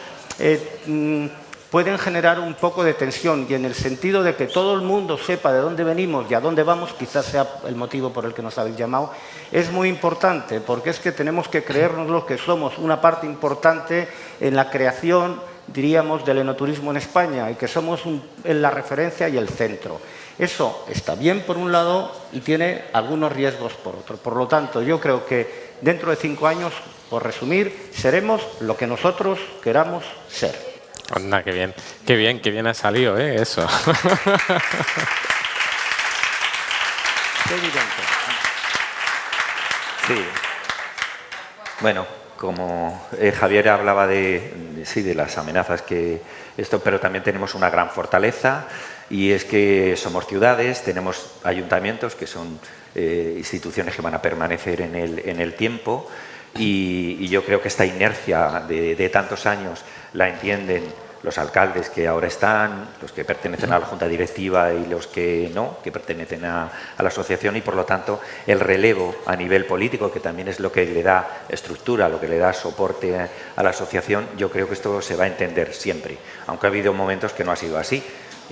pueden generar un poco de tensión y en el sentido de que todo el mundo sepa de dónde venimos y a dónde vamos, quizás sea el motivo por el que nos habéis llamado, es muy importante porque es que tenemos que creernos lo que somos una parte importante en la creación, diríamos, del enoturismo en España y que somos la referencia y el centro. Eso está bien por un lado y tiene algunos riesgos por otro. Por lo tanto, yo creo que dentro de 5 años, por resumir, seremos lo que nosotros queramos ser. Anda, qué bien ha salido, eso. Qué evidente. Sí. Bueno, como Javier hablaba de las amenazas pero también tenemos una gran fortaleza. Y es que somos ciudades, tenemos ayuntamientos que son instituciones que van a permanecer en el tiempo y yo creo que esta inercia de tantos años la entienden los alcaldes que ahora están, los que pertenecen a la junta directiva y los que no, que pertenecen a la asociación y por lo tanto el relevo a nivel político, que también es lo que le da estructura, lo que le da soporte a la asociación, yo creo que esto se va a entender siempre, aunque ha habido momentos que no ha sido así.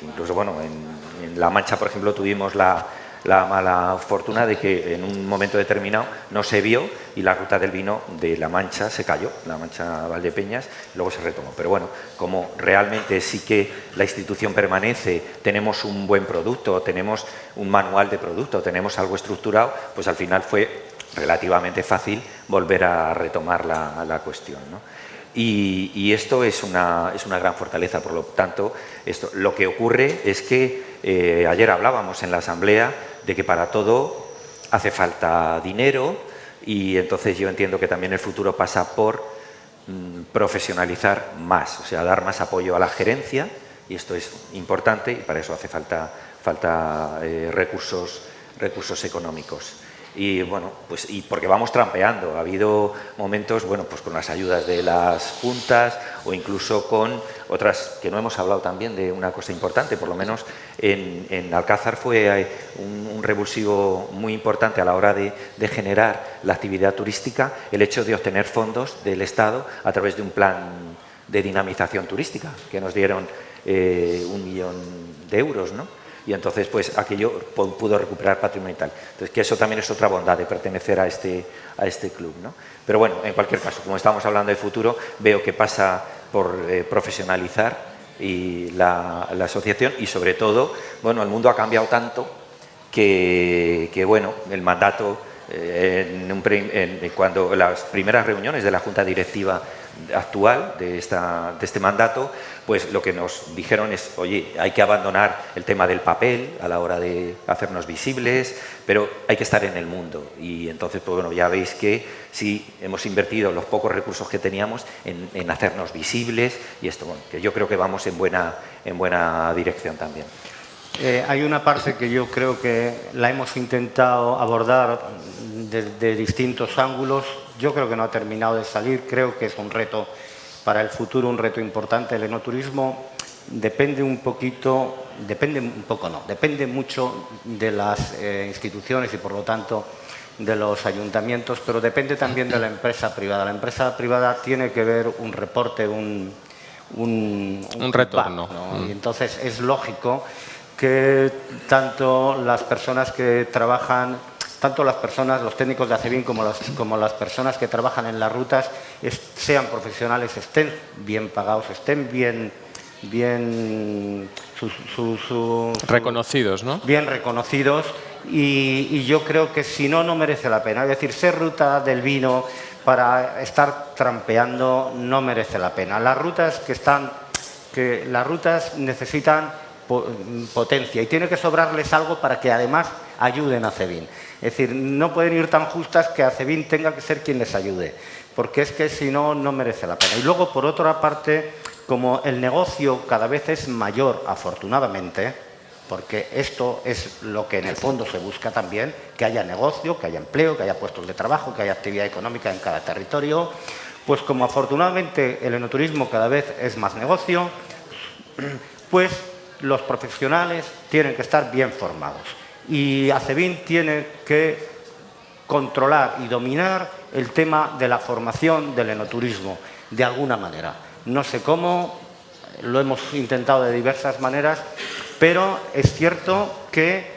Incluso, bueno, en La Mancha, por ejemplo, tuvimos la mala fortuna de que en un momento determinado no se vio y la ruta del vino de La Mancha se cayó, La Mancha Valdepeñas, y luego se retomó. Pero bueno, como realmente sí que la institución permanece, tenemos un buen producto, tenemos un manual de producto, tenemos algo estructurado, pues al final fue relativamente fácil volver a retomar la cuestión, ¿no? Y esto es una gran fortaleza, por lo tanto, lo que ocurre es que ayer hablábamos en la asamblea de que para todo hace falta dinero y entonces yo entiendo que también el futuro pasa por profesionalizar más, o sea, dar más apoyo a la gerencia y esto es importante y para eso hace falta recursos recursos económicos. Y bueno, pues y porque vamos trampeando. Ha habido momentos, bueno, pues con las ayudas de las juntas o incluso con otras que no hemos hablado también de una cosa importante, por lo menos en Alcázar fue un revulsivo muy importante a la hora de generar la actividad turística, el hecho de obtener fondos del Estado a través de un plan de dinamización turística, que nos dieron 1 millón de euros, ¿no? Y entonces, pues, aquello pudo recuperar patrimonio y tal. Entonces, que eso también es otra bondad de pertenecer a este club, ¿no? Pero bueno, en cualquier caso, como estamos hablando de futuro, veo que pasa por profesionalizar y la asociación y, sobre todo, bueno, el mundo ha cambiado tanto que bueno, el mandato, cuando las primeras reuniones de la Junta Directiva actual de este mandato, pues lo que nos dijeron es, oye, hay que abandonar el tema del papel a la hora de hacernos visibles, pero hay que estar en el mundo. Y entonces, pues bueno, ya veis que sí hemos invertido los pocos recursos que teníamos en hacernos visibles y esto, bueno, que yo creo que vamos en buena dirección también. Hay una parte que yo creo que la hemos intentado abordar desde distintos ángulos. Yo creo que no ha terminado de salir. Creo que es un reto para el futuro, un reto importante. El enoturismo depende mucho de las instituciones y, por lo tanto, de los ayuntamientos, pero depende también de la empresa privada. La empresa privada tiene que ver un reporte, un retorno, ¿no? Y entonces es lógico que tanto las personas que trabajan, tanto las personas, los técnicos de ACEBIN como las personas que trabajan en las rutas sean profesionales, estén bien pagados, estén bien reconocidos, ¿no? Bien reconocidos y yo creo que si no, no merece la pena. Es decir, ser ruta del vino para estar trampeando no merece la pena. Las rutas las rutas necesitan potencia y tiene que sobrarles algo para que además ayuden a ACEBIN. Es decir, no pueden ir tan justas que ACEBIN tenga que ser quien les ayude, porque es que si no, no merece la pena. Y luego, por otra parte, como el negocio cada vez es mayor, afortunadamente, porque esto es lo que en el fondo se busca también, que haya negocio, que haya empleo, que haya puestos de trabajo, que haya actividad económica en cada territorio, pues como afortunadamente el enoturismo cada vez es más negocio, pues los profesionales tienen que estar bien formados y ACEBIN tiene que controlar y dominar el tema de la formación del enoturismo de alguna manera. No sé cómo, lo hemos intentado de diversas maneras, pero es cierto que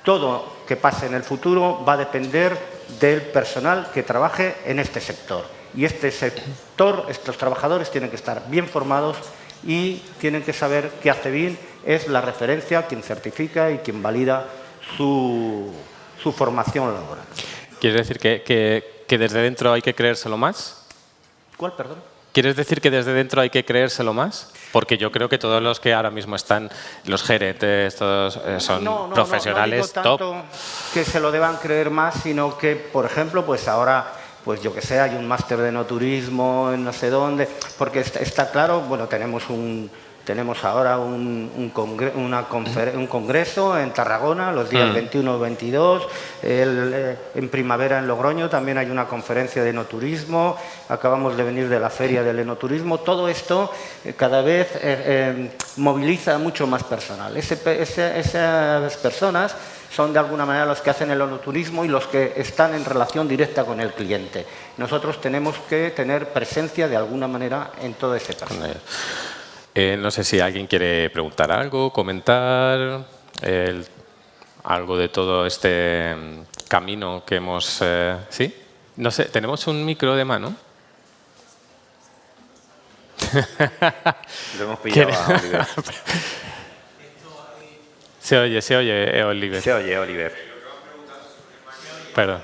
todo que pase en el futuro va a depender del personal que trabaje en este sector. Y este sector, estos trabajadores tienen que estar bien formados y tienen que saber que ACEBIN es la referencia, quien certifica y quien valida su formación laboral. ¿Quieres decir que desde dentro hay que creérselo más? ¿Cuál, perdón? ¿Quieres decir que desde dentro hay que creérselo más? Porque yo creo que todos los que ahora mismo están, los gerentes, todos son profesionales no digo top. tanto que se lo deban creer más, sino que, por ejemplo, pues ahora, pues yo que sé, hay un máster de enoturismo en no sé dónde, porque está claro, bueno, tenemos ahora un congreso en Tarragona los días 21 y 22, en primavera en Logroño también hay una conferencia de enoturismo, acabamos de venir de la feria del enoturismo. Todo esto cada vez moviliza mucho más personal. Esas personas son de alguna manera los que hacen el enoturismo y los que están en relación directa con el cliente. Nosotros tenemos que tener presencia de alguna manera en todo ese personal. No sé si alguien quiere preguntar algo, comentar algo de todo este camino que hemos... ¿Sí? No sé, ¿tenemos un micro de mano? Lo hemos pillado a Oliver. Se oye, Oliver. Se oye, Oliver. Perdón.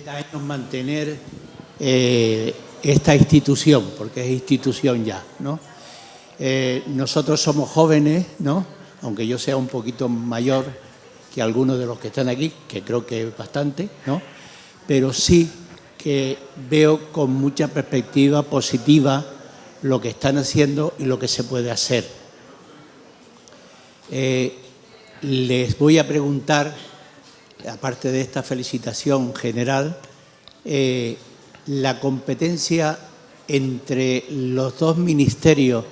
Años mantener esta institución, porque es institución ya, ¿no? Nosotros somos jóvenes, ¿no? Aunque yo sea un poquito mayor que algunos de los que están aquí, que creo que es bastante, ¿no? Pero sí que veo con mucha perspectiva positiva lo que están haciendo y lo que se puede hacer. Les voy a preguntar, aparte de esta felicitación general, la competencia entre los dos ministerios,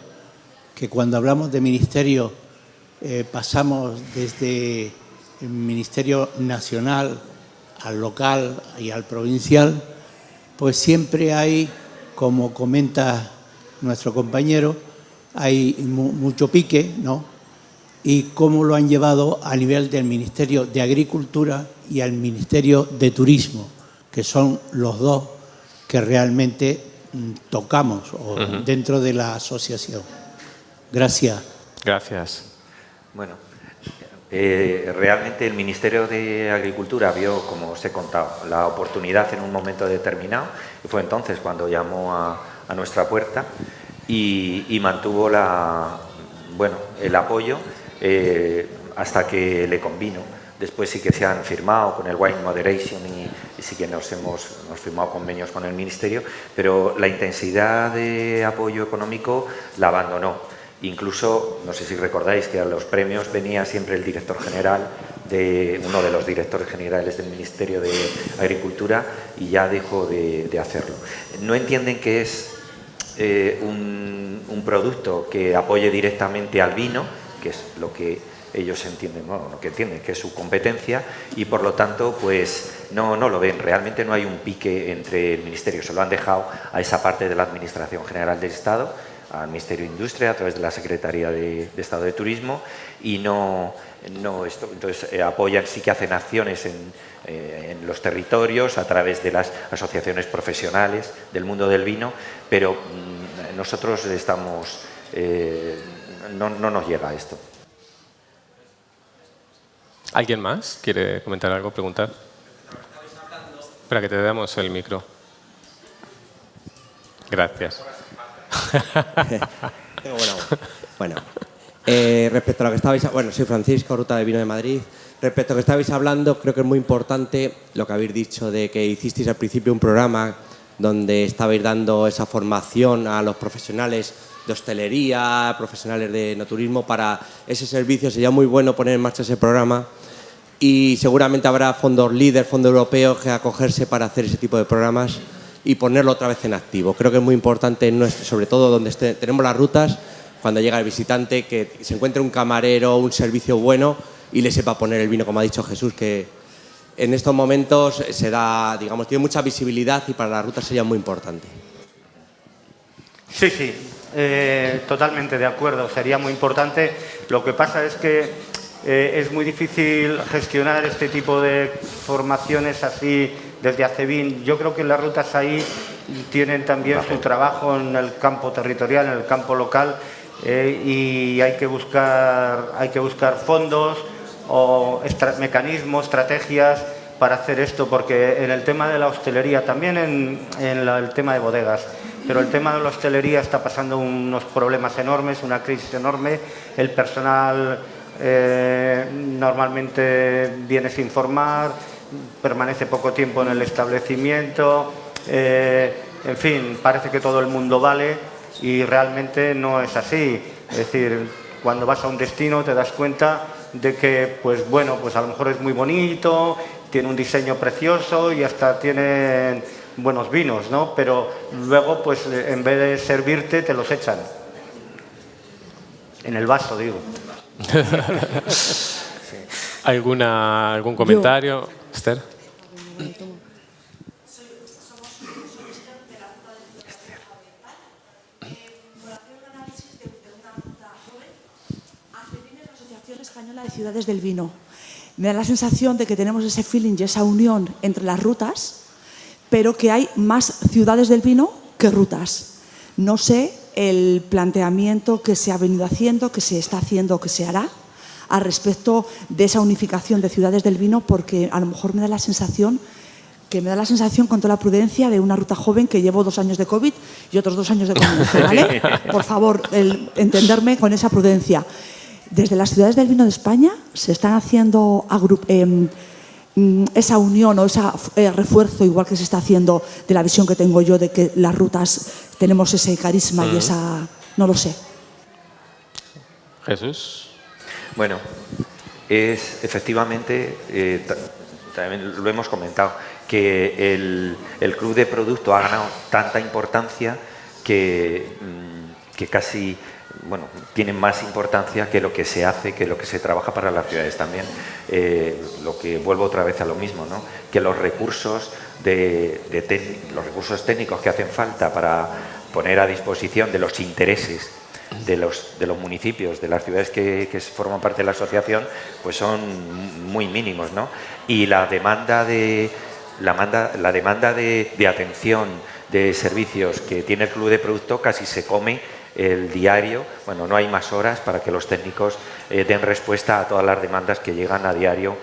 que cuando hablamos de ministerio pasamos desde el Ministerio Nacional al local y al provincial, pues siempre hay, como comenta nuestro compañero, hay mucho pique, ¿no? Y cómo lo han llevado a nivel del Ministerio de Agricultura y al Ministerio de Turismo, que son los dos que realmente tocamos dentro de la asociación. Gracias. Gracias. Bueno, realmente el Ministerio de Agricultura vio, como os he contado, la oportunidad en un momento determinado, y fue entonces cuando llamó a nuestra puerta y mantuvo el apoyo hasta que le convino. Después sí que se han firmado con el Wine Moderation y sí que hemos firmado convenios con el Ministerio, pero la intensidad de apoyo económico la abandonó. Incluso, no sé si recordáis que a los premios venía siempre el director general, uno de los directores generales del Ministerio de Agricultura, y ya dejó de hacerlo. No entienden que es un producto que apoye directamente al vino, que es lo que ellos entienden, bueno, lo que entienden que es su competencia, y por lo tanto pues no lo ven. Realmente no hay un pique entre el Ministerio, se lo han dejado a esa parte de la Administración General del Estado, al Ministerio de Industria a través de la Secretaría de Estado de Turismo, y no esto. Entonces apoyan, sí que hacen acciones en los territorios a través de las asociaciones profesionales del mundo del vino, pero nosotros estamos no nos llega a esto. ¿Alguien más quiere comentar algo, preguntar? Espera, que te damos el micro. Gracias. Bueno, respecto a lo que estabais... Bueno, soy Francisco, Ruta de Vino de Madrid. Respecto a lo que estabais hablando, creo que es muy importante lo que habéis dicho de que hicisteis al principio un programa donde estabais dando esa formación a los profesionales de hostelería, profesionales de enoturismo. Para ese servicio sería muy bueno poner en marcha ese programa, y seguramente habrá fondos líder, fondos europeos que acogerse para hacer ese tipo de programas y ponerlo otra vez en activo. Creo que es muy importante, sobre todo donde tenemos las rutas, cuando llega el visitante, que se encuentre un camarero, un servicio bueno y le sepa poner el vino, como ha dicho Jesús, que en estos momentos se da, digamos, tiene mucha visibilidad y para las rutas sería muy importante. Sí, totalmente de acuerdo, sería muy importante. Lo que pasa es que es muy difícil gestionar este tipo de formaciones así desde ACEVIN. Yo creo que las rutas ahí tienen también su trabajo en el campo territorial, en el campo local, y hay que buscar fondos o mecanismos, estrategias para hacer esto, porque en el tema de la hostelería, también en el tema de bodegas, pero el tema de la hostelería está pasando unos problemas enormes, una crisis enorme. El personal normalmente viene sin formar, permanece poco tiempo en el establecimiento, en fin, parece que todo el mundo vale y realmente no es así. Es decir, cuando vas a un destino te das cuenta de que, pues bueno, pues a lo mejor es muy bonito, tiene un diseño precioso y hasta tienen buenos vinos, ¿no? Pero luego, pues en vez de servirte, te los echan. En el vaso, digo. ¿Algún comentario? Esther. Española de Ciudades del Vino. Me da la sensación de que tenemos ese feeling y esa unión entre las rutas, pero que hay más ciudades del vino que rutas. No sé el planteamiento que se ha venido haciendo, que se está haciendo o que se hará al respecto de esa unificación de ciudades del vino, porque a lo mejor me da la sensación que me da la sensación, con toda la prudencia, de una ruta joven que llevo 2 años de COVID y otros 2 años de convivencia, ¿vale? Por favor, entenderme con esa prudencia. Desde las ciudades del vino de España se están haciendo esa unión o ese refuerzo, igual que se está haciendo de la visión que tengo yo de que las rutas tenemos ese carisma y esa... no lo sé. Jesús. Bueno, es efectivamente, también lo hemos comentado, que el club de producto ha ganado tanta importancia que casi, bueno, tiene más importancia que lo que se hace, que lo que se trabaja para las ciudades también. Lo que vuelvo otra vez a lo mismo, ¿no? Que los recursos los recursos técnicos que hacen falta para poner a disposición de los intereses de los municipios, de las ciudades que forman parte de la asociación, pues son muy mínimos, ¿no? Y la demanda de atención, de servicios que tiene el club de producto casi se come el diario. Bueno, no hay más horas para que los técnicos den respuesta a todas las demandas que llegan a diario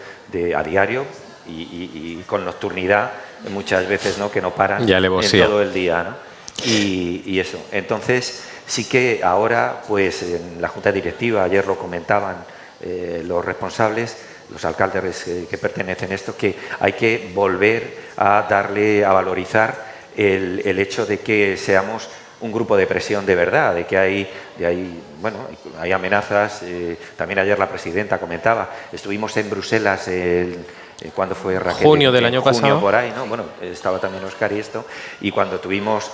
y con nocturnidad muchas veces, ¿no? Que no paran en todo el día, ¿no? Y eso. Entonces, sí que ahora, pues en la Junta Directiva, ayer lo comentaban los responsables, los alcaldes que pertenecen a esto, que hay que volver a valorizar el hecho de que seamos un grupo de presión de verdad, de que hay amenazas. También ayer la presidenta comentaba, estuvimos en Bruselas cuando fue Raquel, junio del año pasado, por ahí, ¿no? Bueno, estaba también Óscar y cuando tuvimos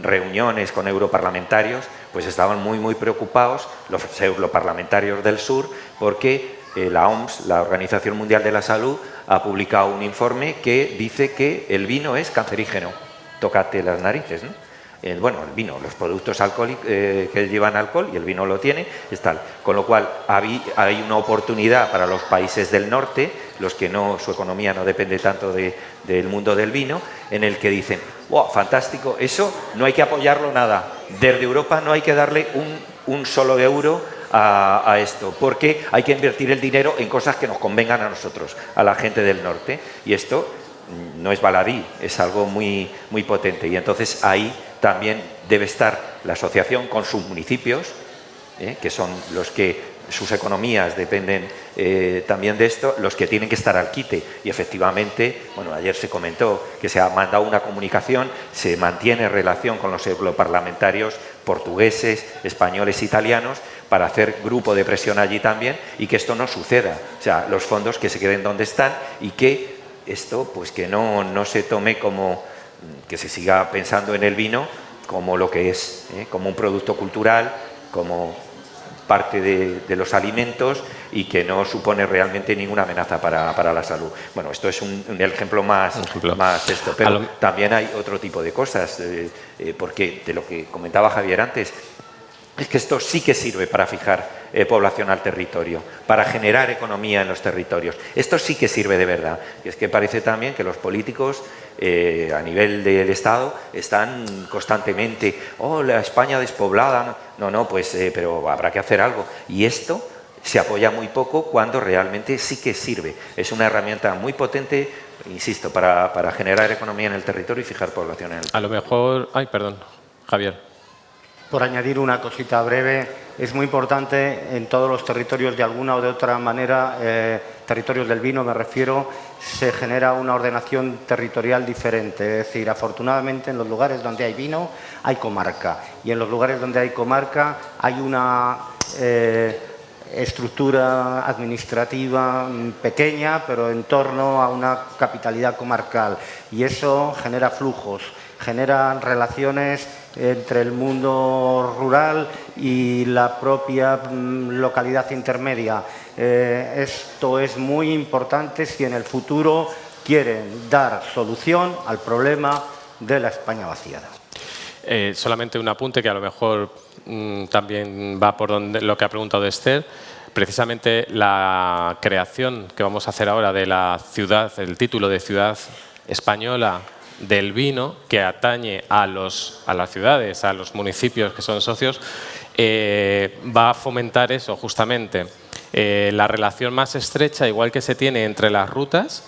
reuniones con europarlamentarios, pues estaban muy preocupados los europarlamentarios del sur, porque la OMS, la Organización Mundial de la Salud, ha publicado un informe que dice que el vino es cancerígeno. Tócate las narices, ¿no? El vino, los productos alcohólicos que llevan alcohol, y el vino lo tiene, es tal. Con lo cual hay una oportunidad para los países del norte, los que su economía no depende tanto del mundo del vino, en el que dicen, ¡wow, fantástico! Eso no hay que apoyarlo nada. Desde Europa no hay que darle un solo euro a esto, porque hay que invertir el dinero en cosas que nos convengan a nosotros, a la gente del norte. Y esto no es baladí, es algo muy potente. Y entonces ahí también debe estar la asociación con sus municipios, que son los que sus economías dependen también de esto, los que tienen que estar al quite. Y efectivamente, bueno, ayer se comentó que se ha mandado una comunicación, se mantiene relación con los europarlamentarios portugueses, españoles, italianos, para hacer grupo de presión allí también, y que esto no suceda. O sea, los fondos que se queden donde están, y que esto, pues que no se tome como que se siga pensando en el vino como lo que es, como un producto cultural, como parte de los alimentos, y que no supone realmente ninguna amenaza para la salud. Bueno, esto es un ejemplo más esto, pero también hay otro tipo de cosas, porque de lo que comentaba Javier antes, es que esto sí que sirve para fijar población al territorio, para generar economía en los territorios. Esto sí que sirve de verdad. Y es que parece también que los políticos a nivel del Estado están constantemente, la España despoblada. No, pues, pero habrá que hacer algo. Y esto se apoya muy poco cuando realmente sí que sirve. Es una herramienta muy potente, insisto, para generar economía en el territorio y fijar población en el territorio. A lo mejor... Ay, perdón, Javier. Por añadir una cosita breve, es muy importante en todos los territorios, de alguna o de otra manera, territorios del vino me refiero, se genera una ordenación territorial diferente. Es decir, afortunadamente en los lugares donde hay vino hay comarca, y en los lugares donde hay comarca hay una estructura administrativa pequeña, pero en torno a una capitalidad comarcal, y eso genera flujos, genera relaciones entre el mundo rural y la propia localidad intermedia. Esto es muy importante si en el futuro quieren dar solución al problema de la España vaciada. Solamente un apunte que a lo mejor también va por lo que ha preguntado Esther. Precisamente la creación que vamos a hacer ahora de la ciudad, el título de Ciudad Española del Vino, que atañe a las ciudades, a los municipios que son socios, va a fomentar eso justamente, la relación más estrecha, igual que se tiene entre las rutas,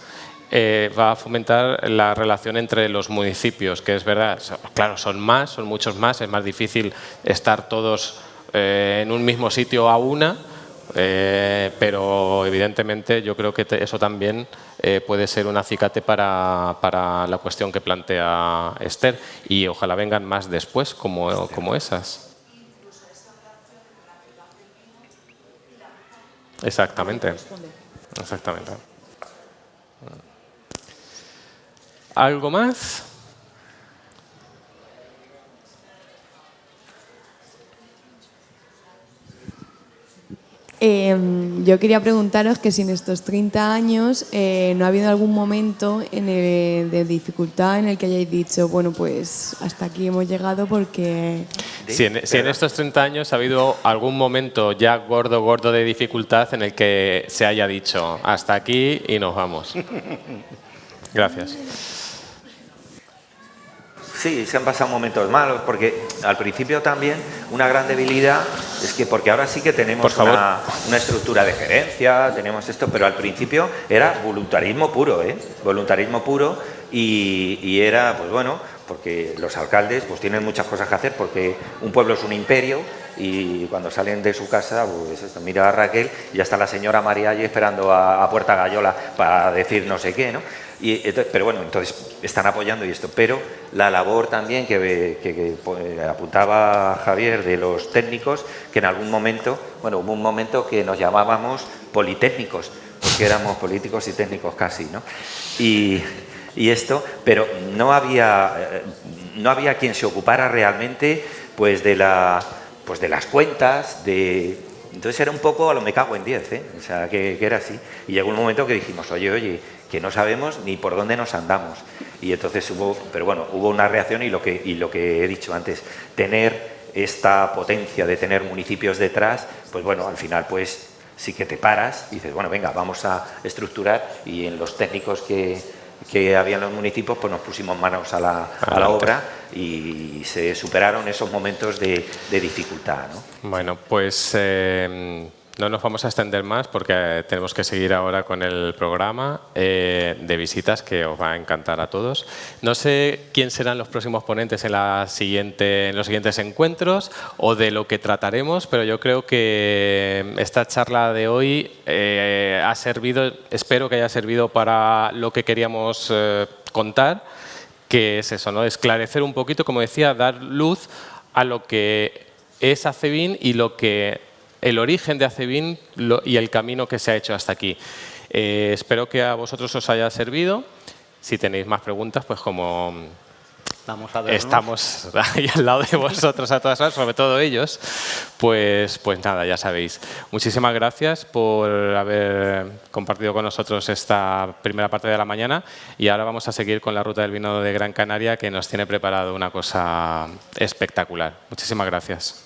va a fomentar la relación entre los municipios, que es verdad, claro, son muchos más, es más difícil estar todos en un mismo sitio a una, pero evidentemente yo creo que eso también puede ser un acicate para la cuestión que plantea Esther, y ojalá vengan más después como esas. Exactamente. Exactamente. ¿Algo más? Yo quería preguntaros que si en estos 30 años no ha habido algún momento de dificultad en el que hayáis dicho, bueno, pues hasta aquí hemos llegado porque... Si en estos 30 años ha habido algún momento ya gordo de dificultad en el que se haya dicho hasta aquí y nos vamos. Gracias. Sí, se han pasado momentos malos, porque al principio también una gran debilidad es que, porque ahora sí que tenemos una estructura de gerencia, tenemos esto, pero al principio era voluntarismo puro, voluntarismo puro, y era, pues bueno, porque los alcaldes pues tienen muchas cosas que hacer, porque un pueblo es un imperio, y cuando salen de su casa, pues esto, mira a Raquel, y ya está la señora María allí esperando a Puerta Gallola para decir no sé qué, ¿no? Pero bueno, entonces están apoyando y esto, pero la labor también que apuntaba Javier de los técnicos, que en algún momento, bueno, hubo un momento que nos llamábamos politécnicos, porque éramos políticos y técnicos casi, ¿no? Y esto, pero no había quien se ocupara realmente pues de las cuentas, entonces era un poco a lo me cago en 10, o sea, que era así. Y llegó un momento que dijimos, oye, que no sabemos ni por dónde nos andamos. Y entonces hubo una reacción, y lo que he dicho antes, tener esta potencia de tener municipios detrás, pues bueno, al final pues sí que te paras y dices, bueno, venga, vamos a estructurar, y en los técnicos que había en los municipios, pues nos pusimos manos a la obra, y se superaron esos momentos de dificultad, ¿no? Bueno, pues no nos vamos a extender más porque tenemos que seguir ahora con el programa de visitas, que os va a encantar a todos. No sé quién serán los próximos ponentes en los siguientes encuentros o de lo que trataremos, pero yo creo que esta charla de hoy ha servido, espero que haya servido para lo que queríamos contar, que es eso, ¿no? Esclarecer un poquito, como decía, dar luz a lo que es Acebin y el origen de Acebin y el camino que se ha hecho hasta aquí. Espero que a vosotros os haya servido. Si tenéis más preguntas, pues como estamos ahí al lado de vosotros a todas horas, sobre todo ellos, pues nada, ya sabéis. Muchísimas gracias por haber compartido con nosotros esta primera parte de la mañana, y ahora vamos a seguir con la Ruta del Vino de Gran Canaria, que nos tiene preparado una cosa espectacular. Muchísimas gracias.